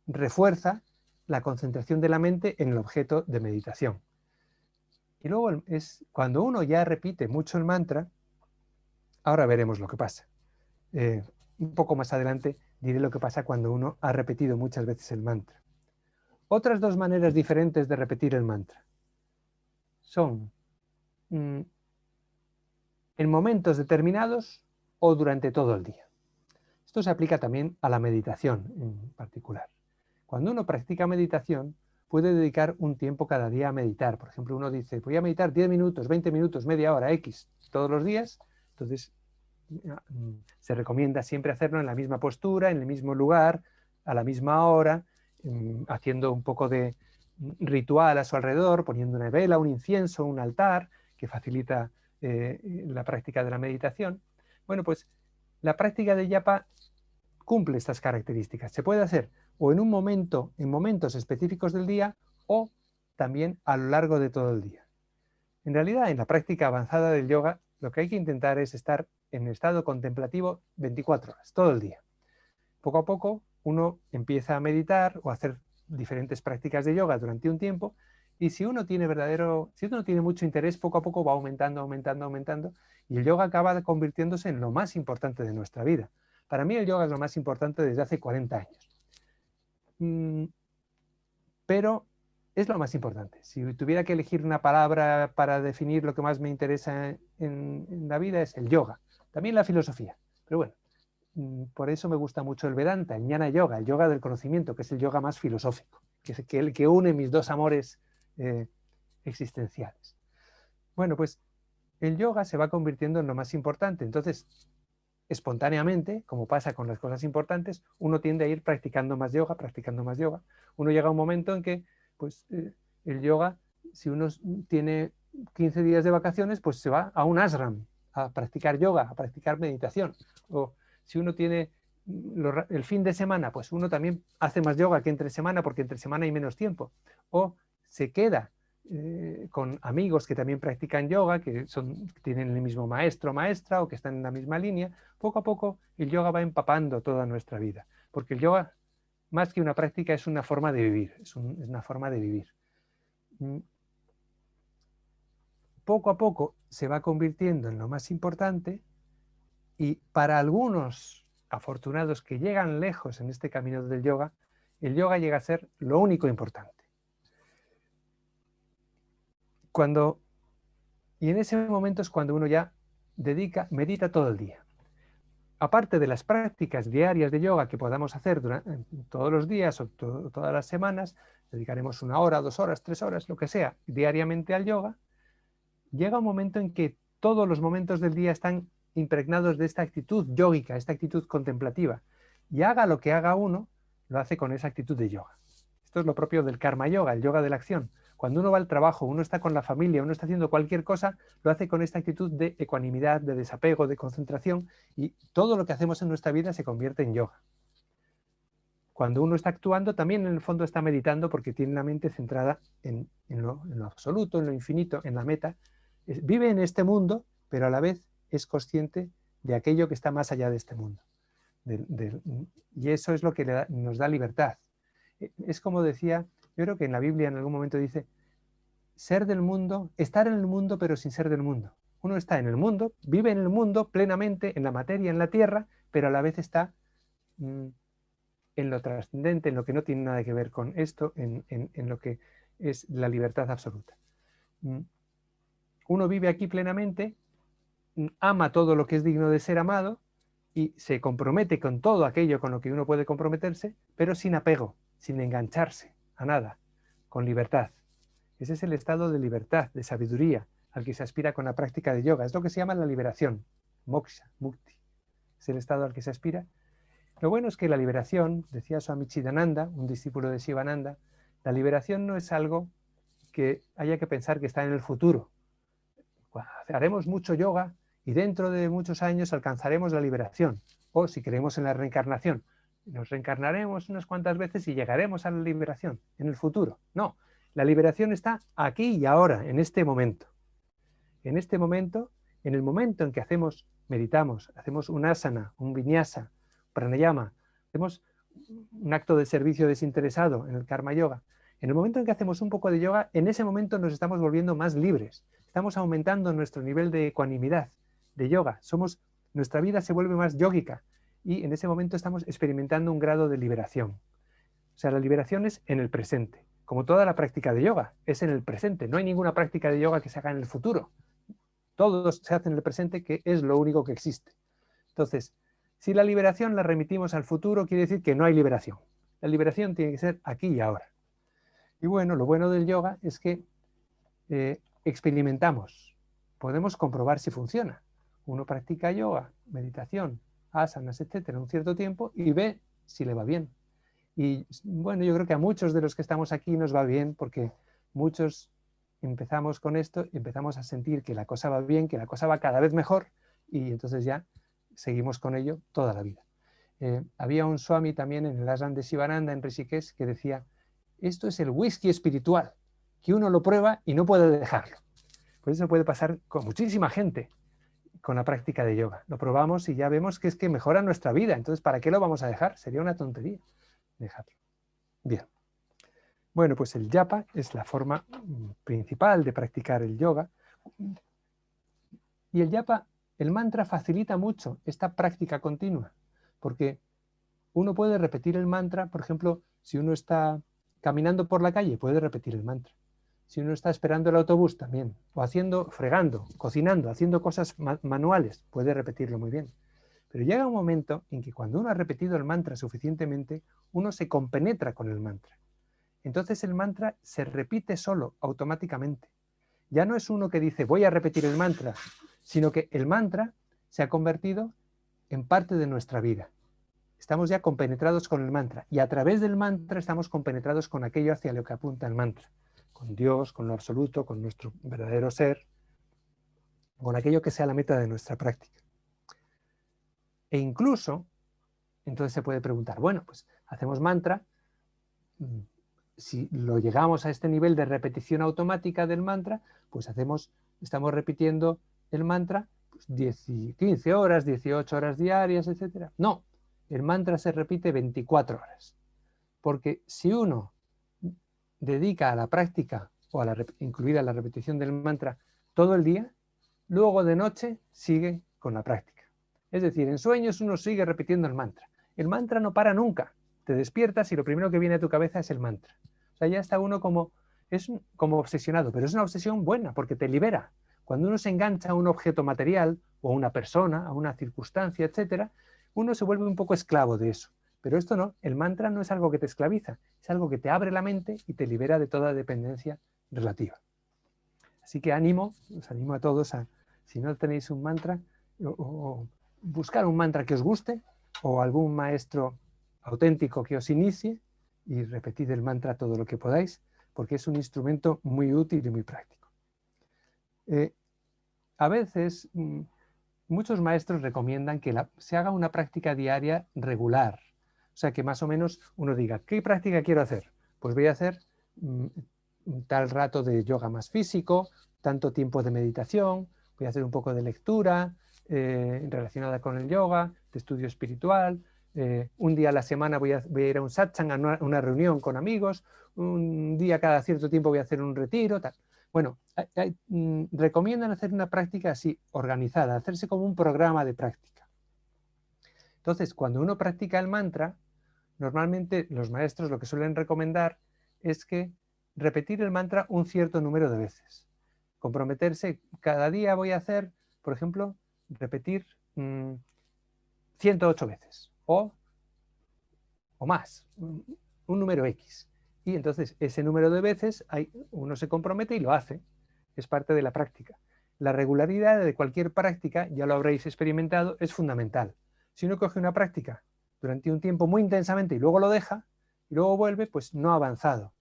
refuerza la concentración de la mente en el objeto de meditación. Y luego cuando uno ya repite mucho el mantra, ahora veremos lo que pasa. Un poco más adelante diré lo que pasa cuando uno ha repetido muchas veces el mantra. Otras 2 maneras diferentes de repetir el mantra son en momentos determinados o durante todo el día. Esto se aplica también a la meditación en particular. Cuando uno practica meditación, puede dedicar un tiempo cada día a meditar. Por ejemplo, uno dice, voy a meditar 10 minutos, 20 minutos, media hora, X, todos los días. Entonces, se recomienda siempre hacerlo en la misma postura, en el mismo lugar, a la misma hora, haciendo un poco de ritual a su alrededor, poniendo una vela, un incienso, un altar, que facilita la práctica de la meditación. Bueno, pues la práctica de japa cumple estas características. Se puede hacer o en un momento, en momentos específicos del día, o también a lo largo de todo el día. En realidad, en la práctica avanzada del yoga, lo que hay que intentar es estar en estado contemplativo 24 horas, todo el día. Poco a poco uno empieza a meditar o a hacer diferentes prácticas de yoga durante un tiempo, y si uno tiene mucho interés, poco a poco va aumentando, aumentando, aumentando, y el yoga acaba convirtiéndose en lo más importante de nuestra vida. Para mí el yoga es lo más importante desde hace 40 años. Pero es lo más importante. Si tuviera que elegir una palabra para definir lo que más me interesa en la vida, es el yoga. También la filosofía. Pero bueno, por eso me gusta mucho el Vedanta, el Jnana Yoga, el yoga del conocimiento, que es el yoga más filosófico, que es el que une mis 2 amores existenciales. Bueno, pues el yoga se va convirtiendo en lo más importante. Entonces, espontáneamente, como pasa con las cosas importantes, uno tiende a ir practicando más yoga, practicando más yoga. Uno llega a un momento en que, pues, el yoga, si uno tiene 15 días de vacaciones, pues se va a un ashram a practicar yoga, a practicar meditación. O si uno tiene el fin de semana, pues uno también hace más yoga que entre semana, porque entre semana hay menos tiempo. O se queda con amigos que también practican yoga, que tienen el mismo maestro o maestra, o que están en la misma línea. Poco a poco el yoga va empapando toda nuestra vida, porque el yoga, más que una práctica, es una forma de vivir, es una forma de vivir. Poco a poco se va convirtiendo en lo más importante, y para algunos afortunados que llegan lejos en este camino del yoga, el yoga llega a ser lo único importante. Y en ese momento es cuando uno ya medita todo el día. Aparte de las prácticas diarias de yoga que podamos hacer todos los días o todas las semanas, dedicaremos 1 hora, 2 horas, 3 horas, lo que sea, diariamente al yoga. Llega un momento en que todos los momentos del día están impregnados de esta actitud yógica, esta actitud contemplativa. Y haga lo que haga uno, lo hace con esa actitud de yoga. Esto es lo propio del karma yoga, el yoga de la acción. Cuando uno va al trabajo, uno está con la familia, uno está haciendo cualquier cosa, lo hace con esta actitud de ecuanimidad, de desapego, de concentración, y todo lo que hacemos en nuestra vida se convierte en yoga. Cuando uno está actuando, también en el fondo está meditando, porque tiene la mente centrada en lo absoluto, en lo infinito, en la meta. Vive en este mundo, pero a la vez es consciente de aquello que está más allá de este mundo. y eso es lo que nos da libertad. Es como decía, yo creo que en la Biblia en algún momento dice, ser del mundo, estar en el mundo pero sin ser del mundo. Uno está en el mundo, vive en el mundo plenamente, en la materia, en la tierra, pero a la vez está en lo trascendente, en lo que no tiene nada que ver con esto, en lo que es la libertad absoluta. Uno vive aquí plenamente, ama todo lo que es digno de ser amado y se compromete con todo aquello con lo que uno puede comprometerse, pero sin apego, sin engancharse a nada, con libertad. Ese es el estado de libertad, de sabiduría, al que se aspira con la práctica de yoga. Es lo que se llama la liberación, moksha, mukti. Es el estado al que se aspira. Lo bueno es que la liberación, decía Swami Chidananda, un discípulo de Shivananda, la liberación no es algo que haya que pensar que está en el futuro. Haremos mucho yoga y dentro de muchos años alcanzaremos la liberación. O si creemos en la reencarnación, nos reencarnaremos unas cuantas veces y llegaremos a la liberación en el futuro. No, la liberación está aquí y ahora, en este momento. En este momento, en el momento en que meditamos, hacemos un asana, un vinyasa, pranayama, hacemos un acto de servicio desinteresado en el karma yoga. En el momento en que hacemos un poco de yoga, en ese momento nos estamos volviendo más libres. Estamos aumentando nuestro nivel de ecuanimidad, de yoga. Nuestra vida se vuelve más yógica y en ese momento estamos experimentando un grado de liberación. O sea, la liberación es en el presente. Como toda la práctica de yoga, es en el presente. No hay ninguna práctica de yoga que se haga en el futuro. Todo se hace en el presente, que es lo único que existe. Entonces, si la liberación la remitimos al futuro, quiere decir que no hay liberación. La liberación tiene que ser aquí y ahora. Y bueno, lo bueno del yoga es que experimentamos, podemos comprobar si funciona. Uno practica yoga, meditación, asanas, etcétera, un cierto tiempo y ve si le va bien. Y bueno, yo creo que a muchos de los que estamos aquí nos va bien porque muchos empezamos con esto y empezamos a sentir que la cosa va bien, que la cosa va cada vez mejor y entonces ya seguimos con ello toda la vida. Había un swami también en el ashram de Shivananda en Rishikesh que decía, esto es el whisky espiritual, que uno lo prueba y no puede dejarlo. Pues eso puede pasar con muchísima gente con la práctica de yoga. Lo probamos y ya vemos que es que mejora nuestra vida. Entonces, ¿para qué lo vamos a dejar? Sería una tontería dejarlo. Bien. Bueno, pues el japa es la forma principal de practicar el yoga. Y el japa, el mantra facilita mucho esta práctica continua, porque uno puede repetir el mantra, por ejemplo, si uno está caminando por la calle, puede repetir el mantra. Si uno está esperando el autobús, también. O fregando, cocinando, haciendo cosas manuales, puede repetirlo muy bien. Pero llega un momento en que cuando uno ha repetido el mantra suficientemente, uno se compenetra con el mantra. Entonces el mantra se repite solo, automáticamente. Ya no es uno que dice, voy a repetir el mantra, sino que el mantra se ha convertido en parte de nuestra vida. Estamos ya compenetrados con el mantra y a través del mantra estamos compenetrados con aquello hacia lo que apunta el mantra, con Dios, con lo absoluto, con nuestro verdadero ser, con aquello que sea la meta de nuestra práctica. E incluso, entonces se puede preguntar, bueno, pues hacemos mantra, si lo llegamos a este nivel de repetición automática del mantra, pues estamos repitiendo el mantra pues 15 horas, 18 horas diarias, etc. No, el mantra se repite 24 horas. Porque si uno dedica a la práctica, o incluida la repetición del mantra, todo el día, luego de noche sigue con la práctica. Es decir, en sueños uno sigue repitiendo el mantra. El mantra no para nunca. Te despiertas y lo primero que viene a tu cabeza es el mantra. O sea, ya está uno como obsesionado, pero es una obsesión buena porque te libera. Cuando uno se engancha a un objeto material o a una persona, a una circunstancia, etc., uno se vuelve un poco esclavo de eso. Pero esto no, el mantra no es algo que te esclaviza, es algo que te abre la mente y te libera de toda dependencia relativa. Así que os animo a todos a, si no tenéis un mantra, o buscar un mantra que os guste o algún maestro auténtico que os inicie y repetid el mantra todo lo que podáis, porque es un instrumento muy útil y muy práctico. A veces, muchos maestros recomiendan que se haga una práctica diaria regular. O sea, que más o menos uno diga, ¿qué práctica quiero hacer? Pues voy a hacer tal rato de yoga más físico, tanto tiempo de meditación, voy a hacer un poco de lectura relacionada con el yoga, de estudio espiritual, un día a la semana voy a ir a un satsang, a una reunión con amigos, un día cada cierto tiempo voy a hacer un retiro, tal. Bueno, recomiendan hacer una práctica así, organizada, hacerse como un programa de práctica. Entonces, cuando uno practica el mantra, normalmente los maestros lo que suelen recomendar es que repetir el mantra un cierto número de veces. Comprometerse, cada día voy a hacer, por ejemplo, repetir 108 veces o más, un número X. Y entonces ese número de veces uno se compromete y lo hace. Es parte de la práctica. La regularidad de cualquier práctica, ya lo habréis experimentado, es fundamental. Si uno coge una práctica durante un tiempo muy intensamente y luego lo deja, y luego vuelve, pues no ha avanzado.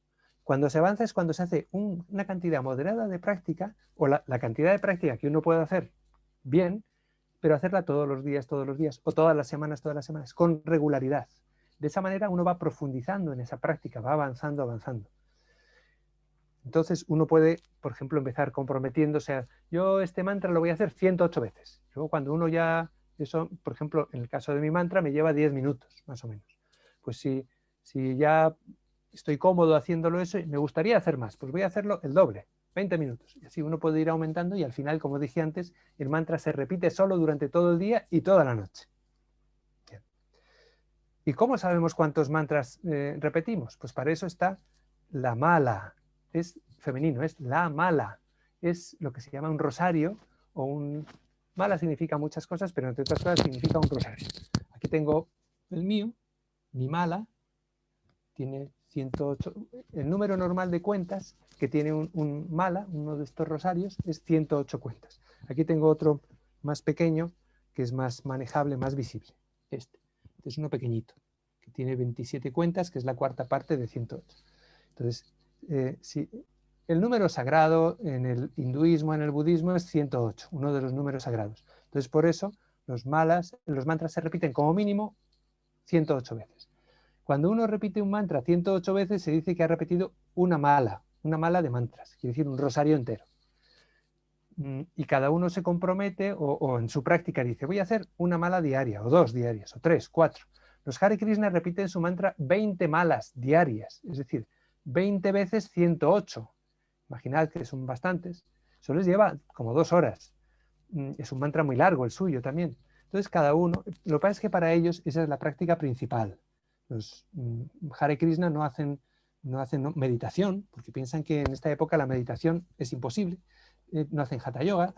Cuando se avanza es cuando se hace una cantidad moderada de práctica, o la cantidad de práctica que uno puede hacer bien, pero hacerla todos los días, o todas las semanas, con regularidad. De esa manera uno va profundizando en esa práctica, va avanzando, avanzando. Entonces uno puede, por ejemplo, empezar comprometiéndose a, yo este mantra lo voy a hacer 108 veces. Luego cuando uno ya, eso, por ejemplo, en el caso de mi mantra me lleva 10 minutos, más o menos. Pues si ya estoy cómodo haciéndolo eso y me gustaría hacer más, pues voy a hacerlo el doble, 20 minutos. Y así uno puede ir aumentando y al final, como dije antes, el mantra se repite solo durante todo el día y toda la noche. Bien. ¿Y cómo sabemos cuántos mantras repetimos? Pues para eso está la mala. Es femenino, es la mala. Es lo que se llama un rosario o un... Mala significa muchas cosas, pero entre otras cosas significa un rosario. Aquí tengo el mío, mi mala, tiene 108. El número normal de cuentas que tiene un mala, uno de estos rosarios, es 108 cuentas. Aquí tengo otro más pequeño, que es más manejable, más visible. Este es uno pequeñito, que tiene 27 cuentas, que es la cuarta parte de 108. Entonces, si el número sagrado en el hinduismo, en el budismo, es 108, uno de los números sagrados. Entonces, por eso, los mantras se repiten como mínimo 108 veces. Cuando uno repite un mantra 108 veces, se dice que ha repetido una mala de mantras, quiere decir un rosario entero. Y cada uno se compromete o en su práctica dice, voy a hacer una mala diaria, o 2 diarias, o 3, 4. Los Hare Krishna repiten su mantra 20 malas diarias, es decir, 20 veces 108. Imaginad que son bastantes. Eso les lleva como 2 horas. Es un mantra muy largo el suyo también. Entonces cada uno, lo que pasa es que para ellos esa es la práctica principal. Los Hare Krishna no hacen meditación, porque piensan que en esta época la meditación es imposible. No hacen Hatha Yoga,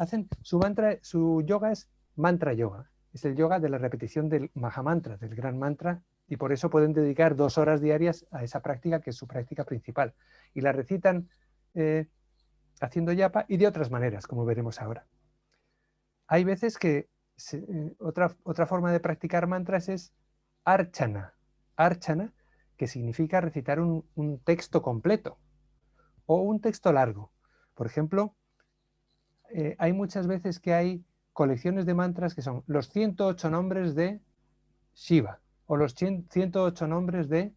su yoga es mantra yoga. Es el yoga de la repetición del Mahamantra, del gran mantra, y por eso pueden dedicar 2 horas diarias a esa práctica, que es su práctica principal. Y la recitan haciendo yapa y de otras maneras, como veremos ahora. Hay veces que otra forma de practicar mantras es archana. Archana, que significa recitar un texto completo o un texto largo. Por ejemplo, hay muchas veces que hay colecciones de mantras que son los 108 nombres de Shiva o los 108 nombres de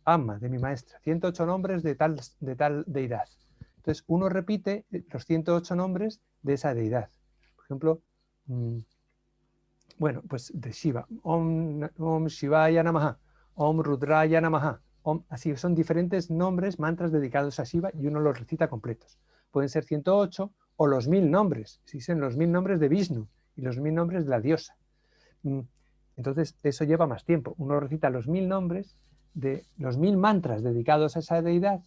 Amma, de mi maestra, 108 nombres de tal deidad. Entonces uno repite los 108 nombres de esa deidad. Por ejemplo, bueno, pues de Shiva, Om Shivaya Namaha, Om Rudraya Namaha, así son diferentes nombres, mantras dedicados a Shiva y uno los recita completos. Pueden ser 108 o los 1000 nombres, existen los 1000 nombres de Vishnu y los 1000 nombres de la diosa. Entonces eso lleva más tiempo. Uno recita los 1000 nombres de los 1000 mantras dedicados a esa deidad.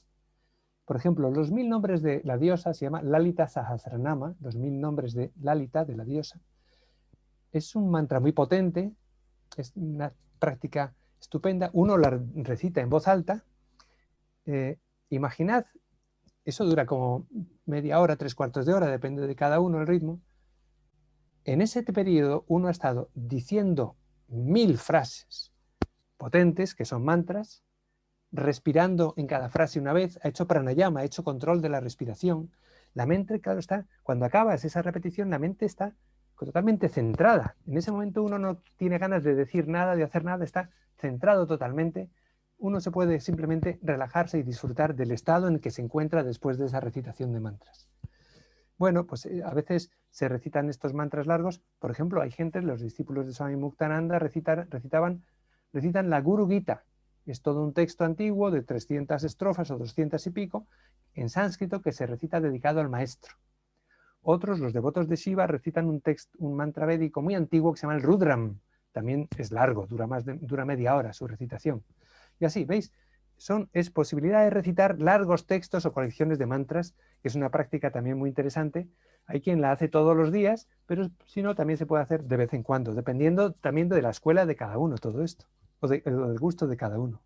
Por ejemplo, los 1000 nombres de la diosa se llama Lalita Sahasranama, los 1000 nombres de Lalita, de la diosa. Es un mantra muy potente, es una práctica estupenda. Uno la recita en voz alta. Imaginad, eso dura como media hora, 3/4 de hora, depende de cada uno el ritmo. En ese periodo uno ha estado diciendo 1000 frases potentes, que son mantras, respirando en cada frase una vez, ha hecho pranayama, ha hecho control de la respiración. La mente, claro está, cuando acabas esa repetición, la mente está totalmente centrada. En ese momento uno no tiene ganas de decir nada, de hacer nada, está centrado totalmente. Uno se puede simplemente relajarse y disfrutar del estado en el que se encuentra después de esa recitación de mantras. Bueno, pues a veces se recitan estos mantras largos. Por ejemplo, hay gente, los discípulos de Swami Muktananda recitaban recitan la Guru Gita. Es todo un texto antiguo de 300 estrofas o 200 y pico en sánscrito que se recita dedicado al maestro. Otros, los devotos de Shiva, recitan un mantra védico muy antiguo que se llama el Rudram. También es largo, dura media hora su recitación. Y así, ¿veis? Es posibilidad de recitar largos textos o colecciones de mantras, que es una práctica también muy interesante. Hay quien la hace todos los días, pero si no, también se puede hacer de vez en cuando, dependiendo también de la escuela de cada uno, todo esto, o del gusto de cada uno.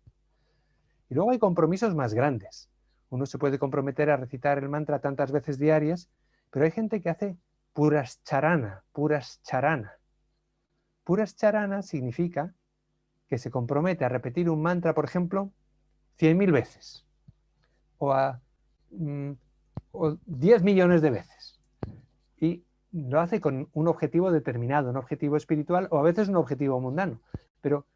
Y luego hay compromisos más grandes. Uno se puede comprometer a recitar el mantra tantas veces diarias, pero hay gente que hace purascharana, purascharana. Purascharana significa que se compromete a repetir un mantra, por ejemplo, 100.000 veces o 10 millones de veces. Y lo hace con un objetivo determinado, un objetivo espiritual o a veces un objetivo mundano. Pero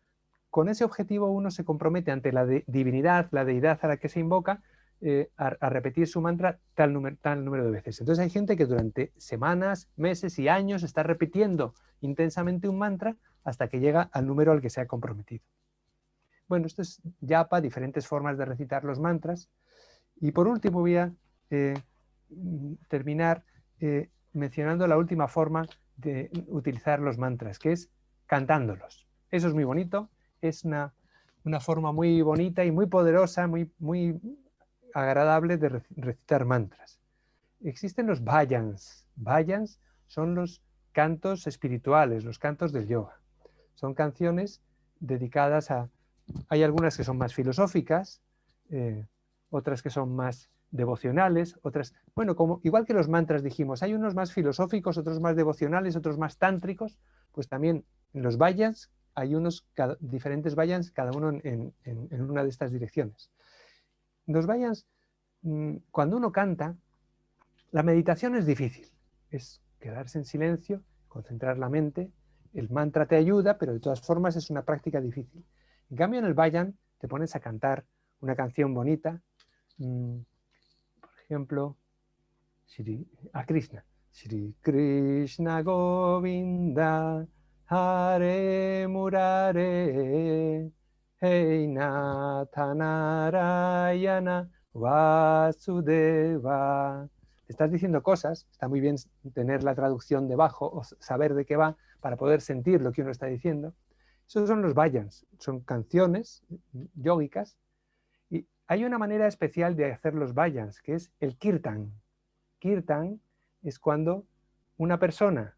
con ese objetivo uno se compromete ante la divinidad, la deidad a la que se invoca, a repetir su mantra tal número de veces. Entonces hay gente que durante semanas, meses y años está repitiendo intensamente un mantra hasta que llega al número al que se ha comprometido. Bueno, esto es yapa, diferentes formas de recitar los mantras. Y por último voy a terminar mencionando la última forma de utilizar los mantras, que es cantándolos. Eso es muy bonito, es una forma muy bonita y muy poderosa, muy agradable de recitar mantras. Existen los bhajans. Bhajans son los cantos espirituales, los cantos del yoga. Son canciones dedicadas a... Hay algunas que son más filosóficas, otras que son más devocionales, otras... Bueno, igual que los mantras dijimos, hay unos más filosóficos, otros más devocionales, otros más tántricos, pues también en los bhajans hay diferentes bhajans, cada uno en una de estas direcciones. Los bhajans, cuando uno canta, la meditación es difícil. Es quedarse en silencio, concentrar la mente. El mantra te ayuda, pero de todas formas es una práctica difícil. En cambio, en el bhajan te pones a cantar una canción bonita, por ejemplo, a Krishna. Shri Krishna Govinda Hare Murare Hey Natha Narayana Vasudeva. Estás diciendo cosas, está muy bien tener la traducción debajo o saber de qué va para poder sentir lo que uno está diciendo. Esos son los bhajans, son canciones yógicas y hay una manera especial de hacer los bhajans, que es el kirtan. Kirtan es cuando una persona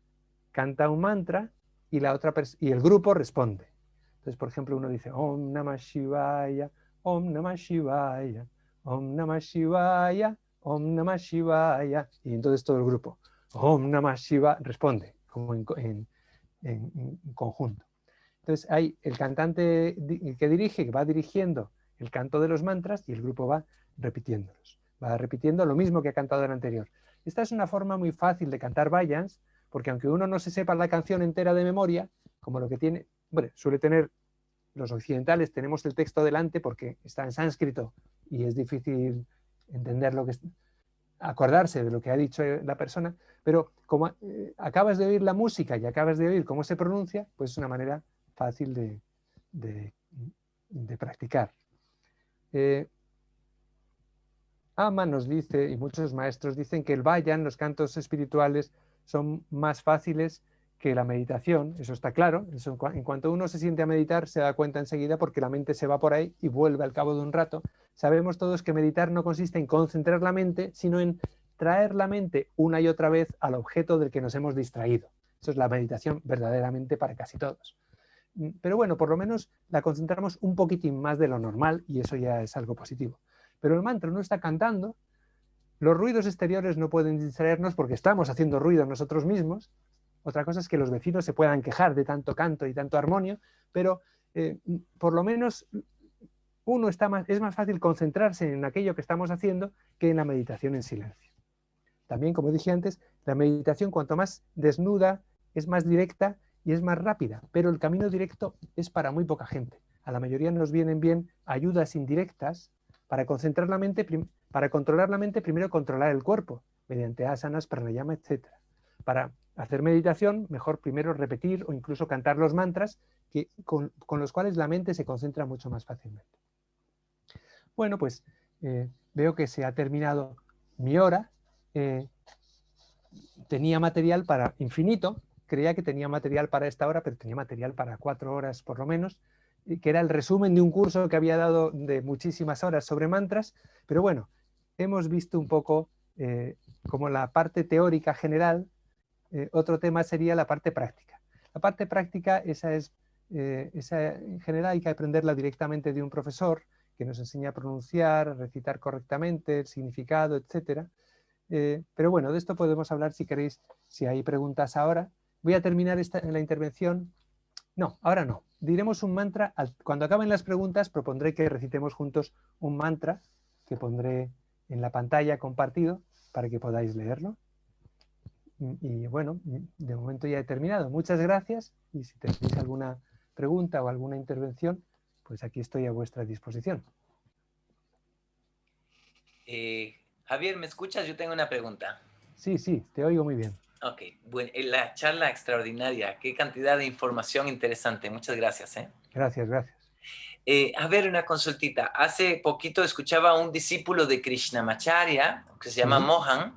canta un mantra y el grupo responde. Entonces, por ejemplo, uno dice Om Namah Shivaya, Om Namah Shivaya, Om Namah Shivaya, Om Namah Shivaya, y entonces todo el grupo Om Namah Shivaya responde como en conjunto. Entonces hay el cantante que dirige, que va dirigiendo el canto de los mantras y el grupo va repitiéndolos. Va repitiendo lo mismo que ha cantado el anterior. Esta es una forma muy fácil de cantar bhajans, porque aunque uno no se sepa la canción entera de memoria, como lo que tiene, bueno, suele tener, los occidentales tenemos el texto delante porque está en sánscrito y es difícil entender acordarse de lo que ha dicho la persona, pero como acabas de oír la música y acabas de oír cómo se pronuncia, pues es una manera fácil de practicar. Ama nos dice, y muchos maestros dicen, que el bhajan, los cantos espirituales, son más fáciles que la meditación. Eso está claro. Eso, en cuanto uno se siente a meditar, se da cuenta enseguida porque la mente se va por ahí y vuelve al cabo de un rato. Sabemos todos que meditar no consiste en concentrar la mente, sino en traer la mente una y otra vez al objeto del que nos hemos distraído. Eso es la meditación verdaderamente para casi todos. Pero bueno, por lo menos la concentramos un poquitín más de lo normal y eso ya es algo positivo. Pero el mantra no está cantando, los ruidos exteriores no pueden distraernos porque estamos haciendo ruido nosotros mismos. Otra cosa es que los vecinos se puedan quejar de tanto canto y tanto armonio, pero por lo menos es más fácil concentrarse en aquello que estamos haciendo que en la meditación en silencio. También, como dije antes, la meditación cuanto más desnuda, es más directa y es más rápida, pero el camino directo es para muy poca gente. A la mayoría nos vienen bien ayudas indirectas para concentrar la mente, para controlar la mente, primero controlar el cuerpo, mediante asanas, pranayama, etc. para hacer meditación, mejor primero repetir o incluso cantar los mantras con los cuales la mente se concentra mucho más fácilmente. Bueno, pues veo que se ha terminado mi hora. Tenía material para infinito, creía que tenía material para esta hora, pero tenía material para 4 horas por lo menos, que era el resumen de un curso que había dado de muchísimas horas sobre mantras, pero bueno, hemos visto un poco como la parte teórica general. Otro tema sería la parte práctica. La parte práctica, esa en general hay que aprenderla directamente de un profesor que nos enseña a pronunciar, a recitar correctamente, el significado, etcétera. Pero bueno, de esto podemos hablar si queréis, si hay preguntas ahora. Voy a terminar la intervención. No, ahora no. Diremos un mantra. Cuando acaben las preguntas propondré que recitemos juntos un mantra que pondré en la pantalla compartido para que podáis leerlo. Y bueno, de momento ya he terminado. Muchas gracias y si tenéis alguna pregunta o alguna intervención, pues aquí estoy a vuestra disposición. Javier, ¿me escuchas? Yo tengo una pregunta. Sí, sí, te oigo muy bien. Ok, bueno, la charla extraordinaria, qué cantidad de información interesante. Muchas gracias. Gracias, gracias. A ver, una consultita. Hace poquito escuchaba a un discípulo de Krishnamacharya, que se llama Mohan,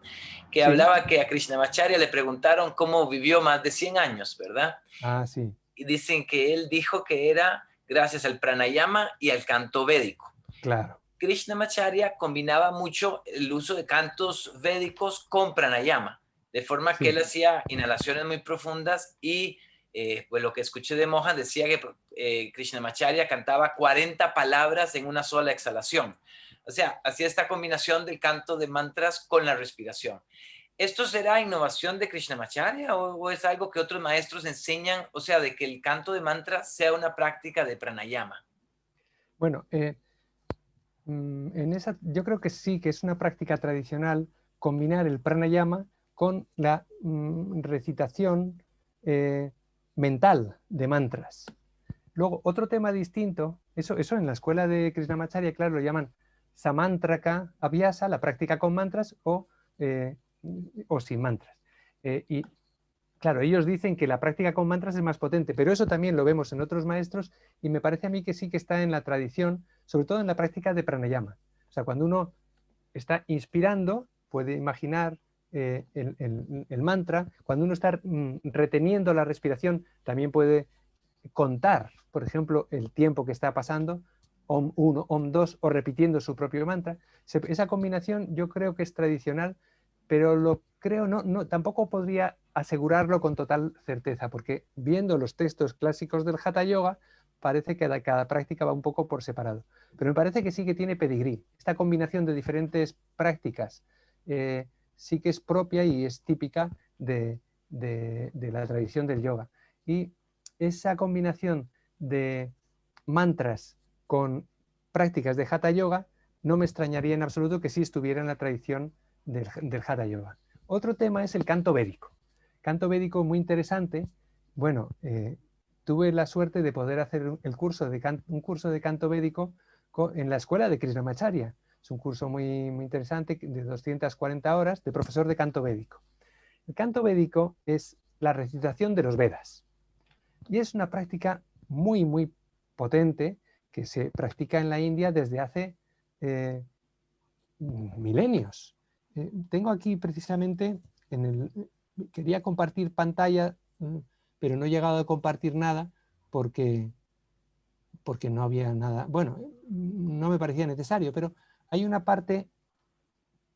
que hablaba que a Krishnamacharya le preguntaron cómo vivió más de 100 años, ¿verdad? Ah, sí. Y dicen que él dijo que era gracias al pranayama y al canto védico. Claro. Krishnamacharya combinaba mucho el uso de cantos védicos con pranayama, de forma que él hacía inhalaciones muy profundas y pues lo que escuché de Mohan decía que Krishnamacharya cantaba 40 palabras en una sola exhalación. O sea, hacía esta combinación del canto de mantras con la respiración. ¿Esto será innovación de Krishnamacharya o es algo que otros maestros enseñan, o sea, de que el canto de mantras sea una práctica de pranayama? Bueno, yo creo que sí, que es una práctica tradicional combinar el pranayama con la recitación mental de mantras. Luego, otro tema distinto, eso en la escuela de Krishnamacharya, claro, lo llaman samantraka abhyasa, la práctica con mantras o sin mantras. Y claro, ellos dicen que la práctica con mantras es más potente, pero eso también lo vemos en otros maestros y me parece a mí que sí que está en la tradición, sobre todo en la práctica de pranayama. O sea, cuando uno está inspirando, puede imaginar el mantra. Cuando uno está reteniendo la respiración, también puede contar, por ejemplo, el tiempo que está pasando, Om 1, Om 2, o repitiendo su propio mantra. Esa combinación yo creo que es tradicional, pero tampoco podría asegurarlo con total certeza, porque viendo los textos clásicos del Hatha Yoga, parece que cada práctica va un poco por separado. Pero me parece que sí que tiene pedigrí. Esta combinación de diferentes prácticas sí que es propia y es típica de la tradición del yoga. Y esa combinación de mantras con prácticas de Hatha Yoga no me extrañaría en absoluto que sí estuviera en la tradición del Hatha Yoga. Otro tema es el canto védico. Canto védico muy interesante. Bueno, tuve la suerte de poder hacer un curso de canto védico en la escuela de Krishnamacharya. Es un curso muy, muy interesante de 240 horas de profesor de canto védico. El canto védico es la recitación de los Vedas. Y es una práctica muy, muy potente que se practica en la India desde hace milenios. Tengo aquí precisamente, quería compartir pantalla, pero no he llegado a compartir nada porque no había nada. Bueno, no me parecía necesario, pero hay una parte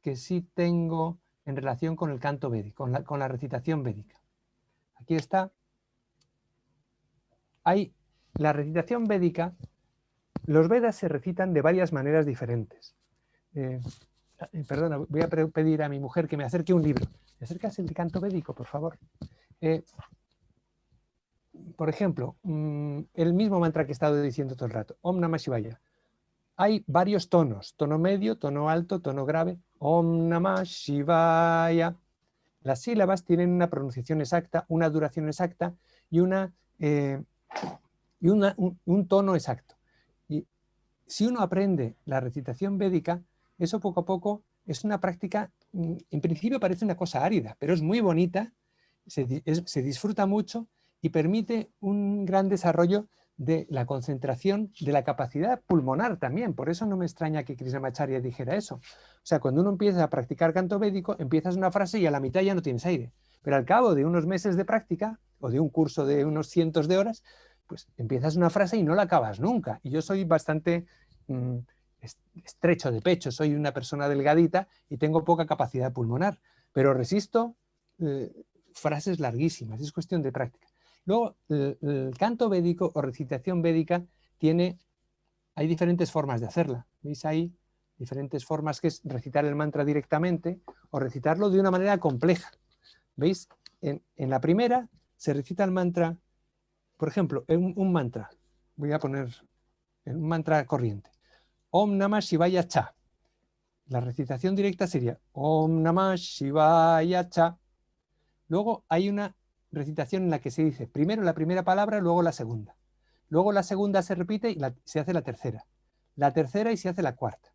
que sí tengo en relación con el canto védico, con la recitación védica. Aquí está. Hay la recitación védica. Los Vedas se recitan de varias maneras diferentes. Perdona, voy a pedir a mi mujer que me acerque un libro. ¿Me acercas el de canto védico, por favor? Por ejemplo, el mismo mantra que he estado diciendo todo el rato, Om Namah Shivaya. Hay varios tonos, tono medio, tono alto, tono grave. Om Namah Shivaya. Las sílabas tienen una pronunciación exacta, una duración exacta y un tono exacto. Y si uno aprende la recitación védica, eso poco a poco es una práctica, en principio parece una cosa árida, pero es muy bonita se disfruta mucho y permite un gran desarrollo de la concentración, de la capacidad pulmonar también. Por eso no me extraña que Krishnamacharya dijera eso. O sea, cuando uno empieza a practicar canto védico, empiezas una frase y a la mitad ya no tienes aire. Pero al cabo de unos meses de práctica o de un curso de unos cientos de horas, pues empiezas una frase y no la acabas nunca. Y yo soy bastante estrecho de pecho, soy una persona delgadita y tengo poca capacidad pulmonar, pero resisto frases larguísimas, es cuestión de práctica. Luego, el canto védico o recitación védica hay diferentes formas de hacerla. ¿Veis ahí? Diferentes formas, que es recitar el mantra directamente o recitarlo de una manera compleja. ¿Veis? En la primera se recita el mantra, por ejemplo, un mantra. Voy a poner un mantra corriente. Om Namah Shivaya Cha. La recitación directa sería Om Namah Shivaya Cha. Luego hay una recitación en la que se dice primero la primera palabra, luego la segunda. Luego la segunda se repite y se hace la tercera. La tercera y se hace la cuarta.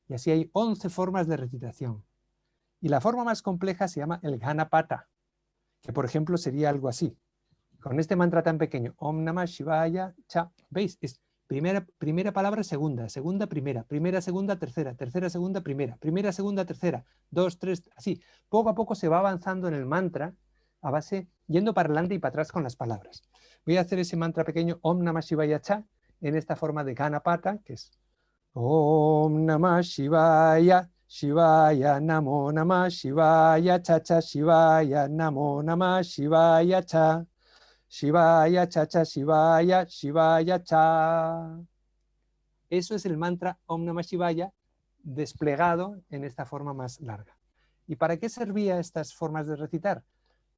Y así hay 11 formas de recitación. Y la forma más compleja se llama el Ganapata, que por ejemplo sería algo así. Con este mantra tan pequeño, Om Namah Shivaya Cha, ¿veis? Es primera palabra, segunda, segunda, primera, segunda, tercera, tercera, segunda, primera, segunda, tercera, 2, 3, así. Poco a poco se va avanzando en el mantra a base, yendo para adelante y para atrás con las palabras. Voy a hacer ese mantra pequeño, Om Namah Shivaya Cha, en esta forma de Ganapata, que es Om Namah Shivaya, Shivaya Namo Namah Shivaya Cha Cha Shivaya Namo Namah Shivaya Cha. Shivaya Cha Cha Shivaya, Shivaya Cha. Eso es el mantra Om Namah Shivaya desplegado en esta forma más larga. ¿Y para qué servía estas formas de recitar?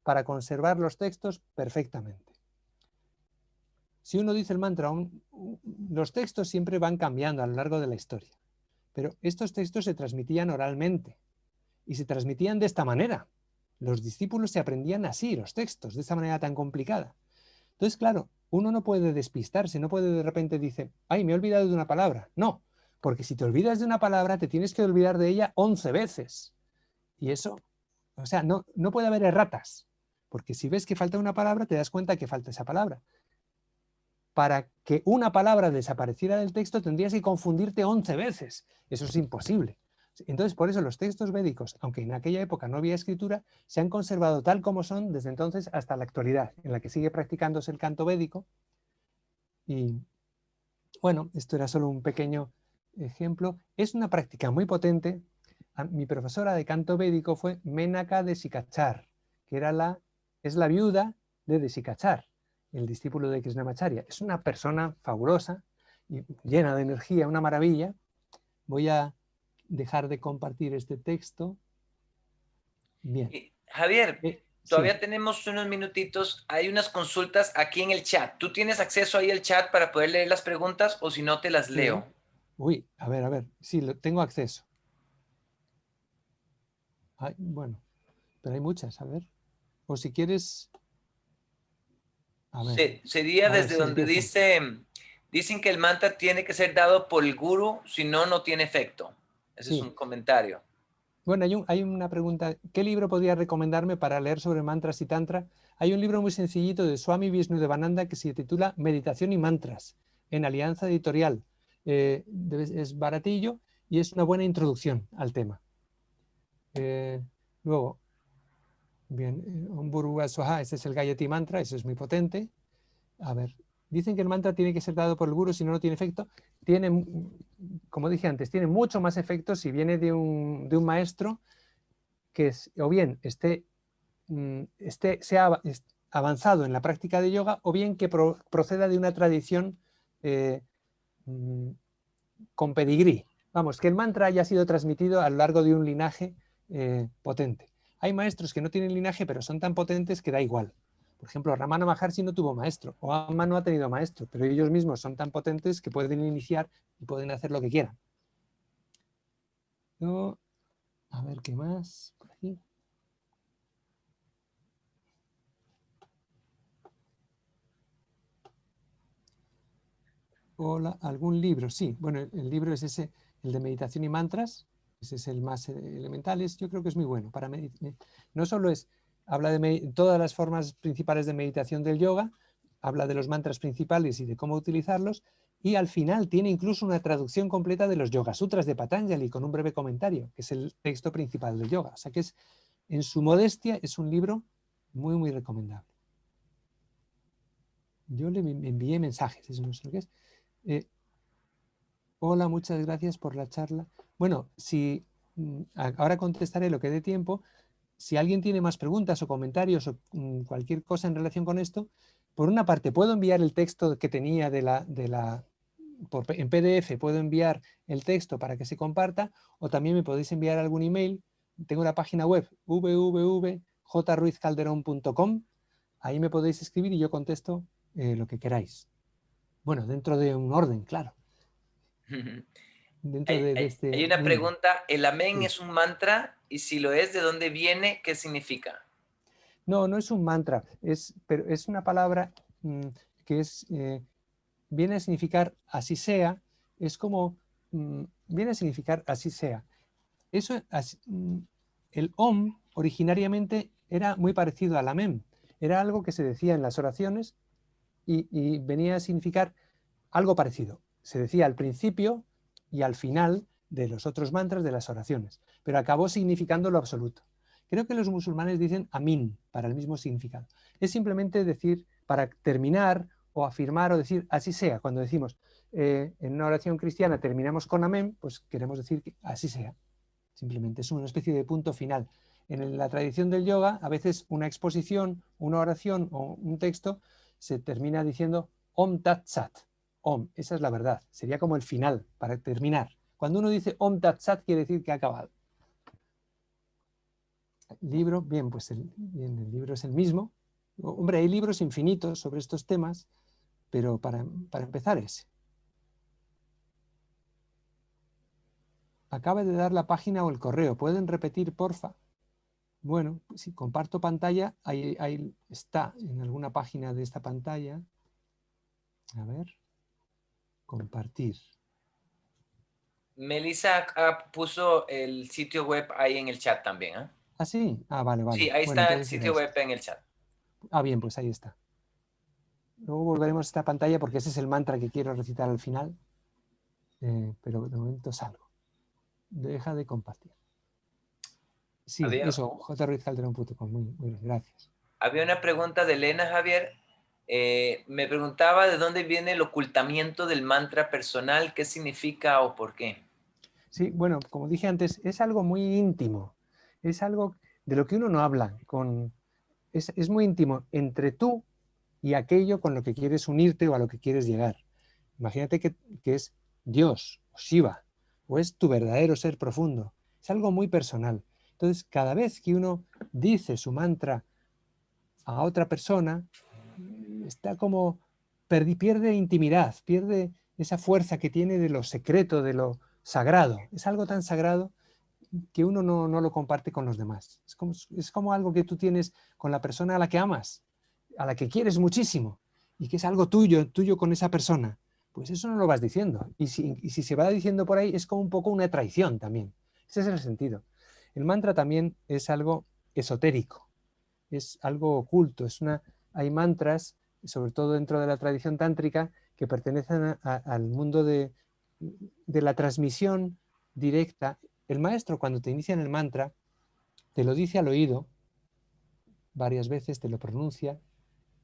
Para conservar los textos perfectamente. Si uno dice el mantra, los textos siempre van cambiando a lo largo de la historia, pero estos textos se transmitían oralmente y se transmitían de esta manera. Los discípulos se aprendían así los textos, de esta manera tan complicada. Entonces, claro, uno no puede despistarse, no puede de repente decir, ay, me he olvidado de una palabra. No, porque si te olvidas de una palabra, te tienes que olvidar de ella 11 veces. Y eso, o sea, no puede haber erratas, porque si ves que falta una palabra, te das cuenta que falta esa palabra. Para que una palabra desapareciera del texto, tendrías que confundirte 11 veces. Eso es imposible. Entonces, por eso los textos védicos, aunque en aquella época no había escritura, se han conservado tal como son desde entonces hasta la actualidad, en la que sigue practicándose el canto védico. Y bueno, esto era solo un pequeño ejemplo. Es una práctica muy potente. Mi profesora de canto védico fue Menaka Desikachar, que es la viuda de Desikachar, el discípulo de Krishnamacharya. Es una persona fabulosa y llena de energía, una maravilla. Voy a dejar de compartir este texto. Bien. Javier, todavía sí. tenemos unos minutitos. Hay unas consultas aquí en el chat. ¿Tú tienes acceso ahí al chat para poder leer las preguntas o si no te las leo? Uy, a ver. Sí, tengo acceso. Ay, bueno, pero hay muchas, a ver. O si quieres... A ver. Sería desde Sí, donde empiezo. dicen que el mantra tiene que ser dado por el guru, si no, no tiene efecto. Ese es Sí. un comentario. Bueno, hay una pregunta. ¿Qué libro podría recomendarme para leer sobre mantras y tantra? Hay un libro muy sencillito de Swami Vishnudevananda que se titula Meditación y Mantras, en Alianza Editorial. Es baratillo y es una buena introducción al tema. Luego, bien, Om Bhurvuvah Swaha, ese es el Gayatri Mantra, ese es muy potente. A ver, dicen que el mantra tiene que ser dado por el guru, si no, no tiene efecto. Tiene, como dije antes, tiene mucho más efecto si viene de un maestro que o bien sea avanzado en la práctica de yoga o bien que proceda de una tradición con pedigrí. Vamos, que el mantra haya sido transmitido a lo largo de un linaje potente. Hay maestros que no tienen linaje pero son tan potentes que da igual. Por ejemplo, Ramana Maharshi no tuvo maestro, o Amma no ha tenido maestro, pero ellos mismos son tan potentes que pueden iniciar y pueden hacer lo que quieran. A ver qué más por aquí. Hola, ¿algún libro? Sí, bueno, el libro es ese, el de meditación y mantras, ese es el más elemental, yo creo que es muy bueno. No solo es habla de todas las formas principales de meditación del yoga, habla de los mantras principales y de cómo utilizarlos, y al final tiene incluso una traducción completa de los Yoga Sutras de Patanjali con un breve comentario, que es el texto principal del yoga. O sea que en su modestia es un libro muy, muy recomendable. Yo le envié mensajes, eso no sé lo que es. Hola, muchas gracias por la charla. Bueno, ahora contestaré lo que dé tiempo. Si alguien tiene más preguntas o comentarios o cualquier cosa en relación con esto, por una parte puedo enviar el texto que tenía en PDF, puedo enviar el texto para que se comparta, o también me podéis enviar algún email. Tengo una página web, www.jruizcalderón.com. Ahí me podéis escribir y yo contesto lo que queráis. Bueno, dentro de un orden, claro. Dentro de este Hay una mundo. pregunta, ¿el amén Sí. es un mantra? Y si lo es, ¿de dónde viene? ¿Qué significa? No, no es un mantra, pero es una palabra que viene a significar así sea, es como, viene a significar así sea. Eso, el Om originariamente era muy parecido al Amén, era algo que se decía en las oraciones y venía a significar algo parecido. Se decía al principio y al final de los otros mantras de las oraciones, pero acabó significando lo absoluto. Creo que los musulmanes dicen amín para el mismo significado. Es simplemente decir, para terminar o afirmar o decir así sea. Cuando decimos en una oración cristiana terminamos con amén, pues queremos decir que así sea. Simplemente es una especie de punto final. En la tradición del yoga, a veces una exposición, una oración o un texto se termina diciendo Om Tat Sat. Om, esa es la verdad. Sería como el final, para terminar. Cuando uno dice Om Tat Sat, quiere decir que ha acabado. Libro, bien, pues el libro es el mismo. Hombre, hay libros infinitos sobre estos temas, pero para empezar ese. Acaba de dar la página o el correo. ¿Pueden repetir, porfa? Bueno, si comparto pantalla, ahí está en alguna página de esta pantalla. A ver, compartir. Melissa puso el sitio web ahí en el chat también. ¿Eh? ¿Ah, sí? Ah, vale, Sí, vale. ahí Bueno, está el entonces era sitio esto. web en el chat. Ah, bien, pues ahí está. Luego volveremos a esta pantalla porque ese es el mantra que quiero recitar al final. Pero de momento salgo. Deja de compartir. Sí, Había, eso, jruizcalderón.com. Muy bien, gracias. había una pregunta de Elena, Javier. Me preguntaba de dónde viene el ocultamiento del mantra personal, qué significa o por qué. Sí, bueno, como dije antes, es algo muy íntimo. Es algo de lo que uno no habla. Es muy íntimo entre tú y aquello con lo que quieres unirte o a lo que quieres llegar. Imagínate que es Dios, o Shiva, o es tu verdadero ser profundo. Es algo muy personal. Entonces, cada vez que uno dice su mantra a otra persona, está como, pierde intimidad, pierde esa fuerza que tiene de lo secreto, de lo sagrado. Es algo tan sagrado que uno no lo comparte con los demás. Es como algo que tú tienes con la persona a la que amas, a la que quieres muchísimo, y que es algo tuyo, tuyo con esa persona. Pues eso no lo vas diciendo. Y si se va diciendo por ahí, es como un poco una traición también. Ese es el sentido. El mantra también es algo esotérico, es algo oculto. Hay mantras, sobre todo dentro de la tradición tántrica, que pertenecen al mundo de la transmisión directa. El maestro, cuando te inicia en el mantra, te lo dice al oído varias veces, te lo pronuncia,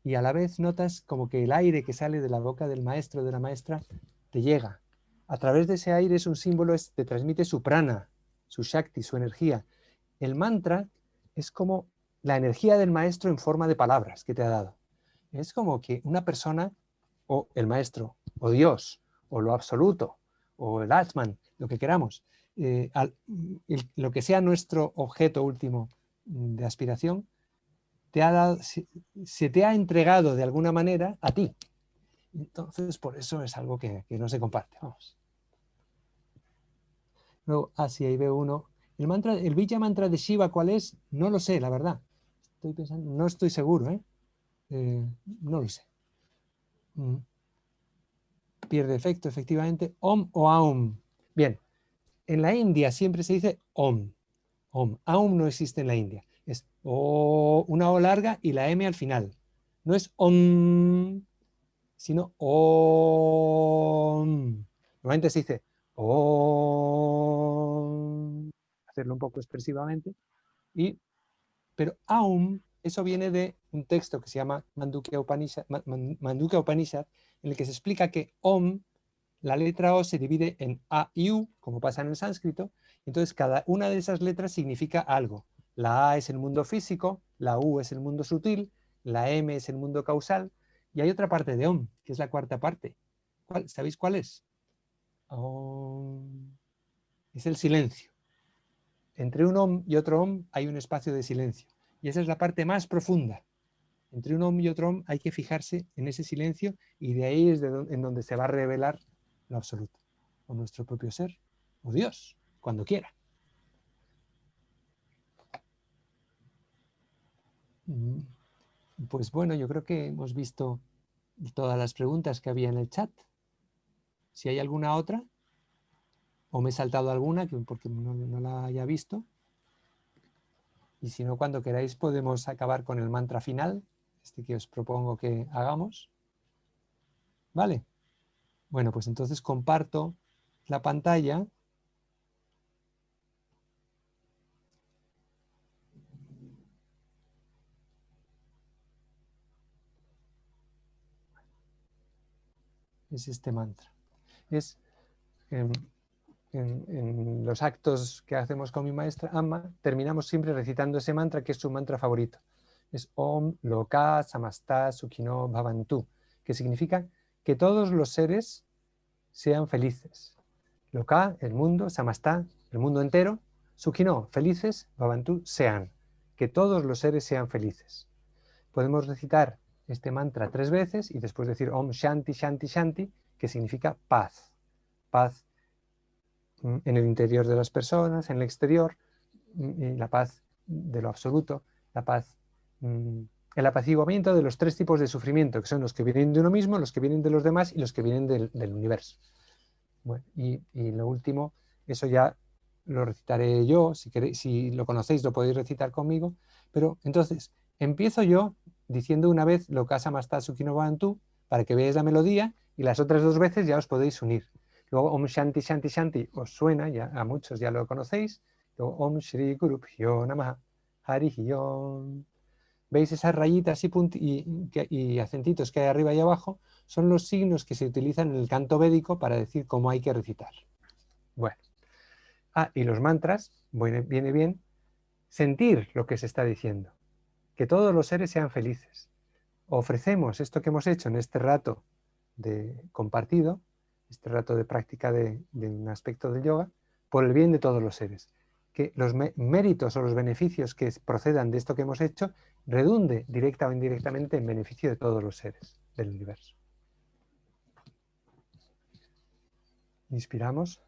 y a la vez notas como que el aire que sale de la boca del maestro o de la maestra te llega. A través de ese aire es un símbolo, te transmite su prana, su shakti, su energía. El mantra es como la energía del maestro en forma de palabras que te ha dado. Es como que una persona, o el maestro, o Dios, o lo absoluto, o el Atman, lo que queramos, lo que sea nuestro objeto último de aspiración, se te ha entregado de alguna manera a ti. Entonces, por eso es algo que no se comparte. Vamos. Luego, así ahí veo uno. El Bija Mantra de Shiva, ¿cuál es? No lo sé, la verdad. Estoy pensando, no estoy seguro, no lo sé. Pierde efecto, efectivamente. Om o Aum. Bien, en la India siempre se dice Om. Om. Aum no existe en la India. Es O, una O larga y la M al final. No es OM, sino OM. Normalmente se dice OM. Hacerlo un poco expresivamente. Pero Aum, eso viene de un texto que se llama Mandukya Upanishad, en el que se explica que Om, la letra O se divide en A y U, como pasa en el sánscrito, entonces cada una de esas letras significa algo. La A es el mundo físico, la U es el mundo sutil, la M es el mundo causal, y hay otra parte de Om, que es la cuarta parte. ¿Sabéis cuál es? Om. Es el silencio. Entre un Om y otro Om hay un espacio de silencio, y esa es la parte más profunda. Entre un Om y otro Om hay que fijarse en ese silencio, y de ahí es en donde se va a revelar lo absoluto, o nuestro propio ser, o Dios, cuando quiera. Pues bueno, yo creo que hemos visto todas las preguntas que había en el chat. Si hay alguna otra, o me he saltado alguna porque no la haya visto, y si no, cuando queráis podemos acabar con el mantra final, este que os propongo que hagamos. ¿Vale? Bueno, pues entonces comparto la pantalla. Es este mantra. Es en los actos que hacemos con mi maestra Amma, terminamos siempre recitando ese mantra, que es su mantra favorito. Es Om Loka Samasta Sukhino Bhavantu, que significa que todos los seres sean felices. Loka, el mundo, Samasta, el mundo entero, Sukhino, felices, Bhavantu, sean. Que todos los seres sean felices. Podemos recitar este mantra 3 veces y después decir Om Shanti Shanti Shanti, que significa paz. Paz en el interior de las personas, en el exterior, y la paz de lo absoluto, la paz, el apaciguamiento de los 3 tipos de sufrimiento, que son los que vienen de uno mismo, los que vienen de los demás y los que vienen del universo. Bueno, y lo último, eso ya lo recitaré yo, si lo conocéis lo podéis recitar conmigo, pero entonces empiezo yo diciendo una vez lo Loka Samasta Sukhino Bhavantu para que veáis la melodía, y las otras 2 veces ya os podéis unir. Luego Om Shanti Shanti Shanti os suena, ya a muchos ya lo conocéis. Luego Om Shri Guru Pyo Namaha Harihi Om. ¿Veis esas rayitas y acentitos que hay arriba y abajo? Son los signos que se utilizan en el canto védico para decir cómo hay que recitar. Bueno. Y los mantras, viene bien sentir lo que se está diciendo. Que todos los seres sean felices. Ofrecemos esto que hemos hecho en este rato de compartido, este rato de práctica de un aspecto del yoga, por el bien de todos los seres. Que los méritos o los beneficios que procedan de esto que hemos hecho redunde directa o indirectamente en beneficio de todos los seres del universo. Inspiramos.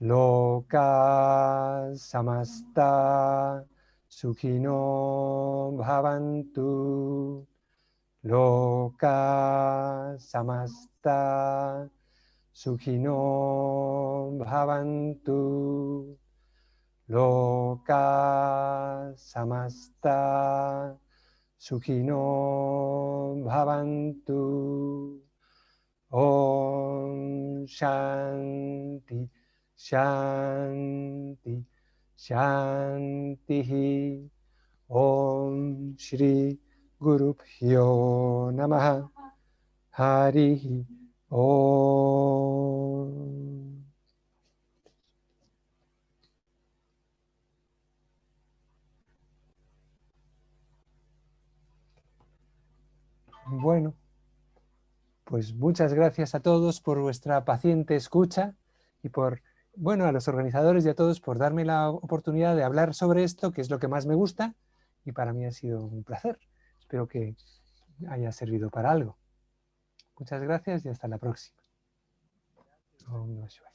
Loka samasta sukhino bhavantu. Loka samasta sukhino bhavantu. Loka samasta sukhino bhavantu. Om Shanti Shanti Shanti. Om Shri Guru Pyo Namaha Harihi Om. Bueno, pues muchas gracias a todos por vuestra paciente escucha y a los organizadores y a todos por darme la oportunidad de hablar sobre esto, que es lo que más me gusta, y para mí ha sido un placer. Espero que haya servido para algo. Muchas gracias y hasta la próxima. Om Namah Shivaya.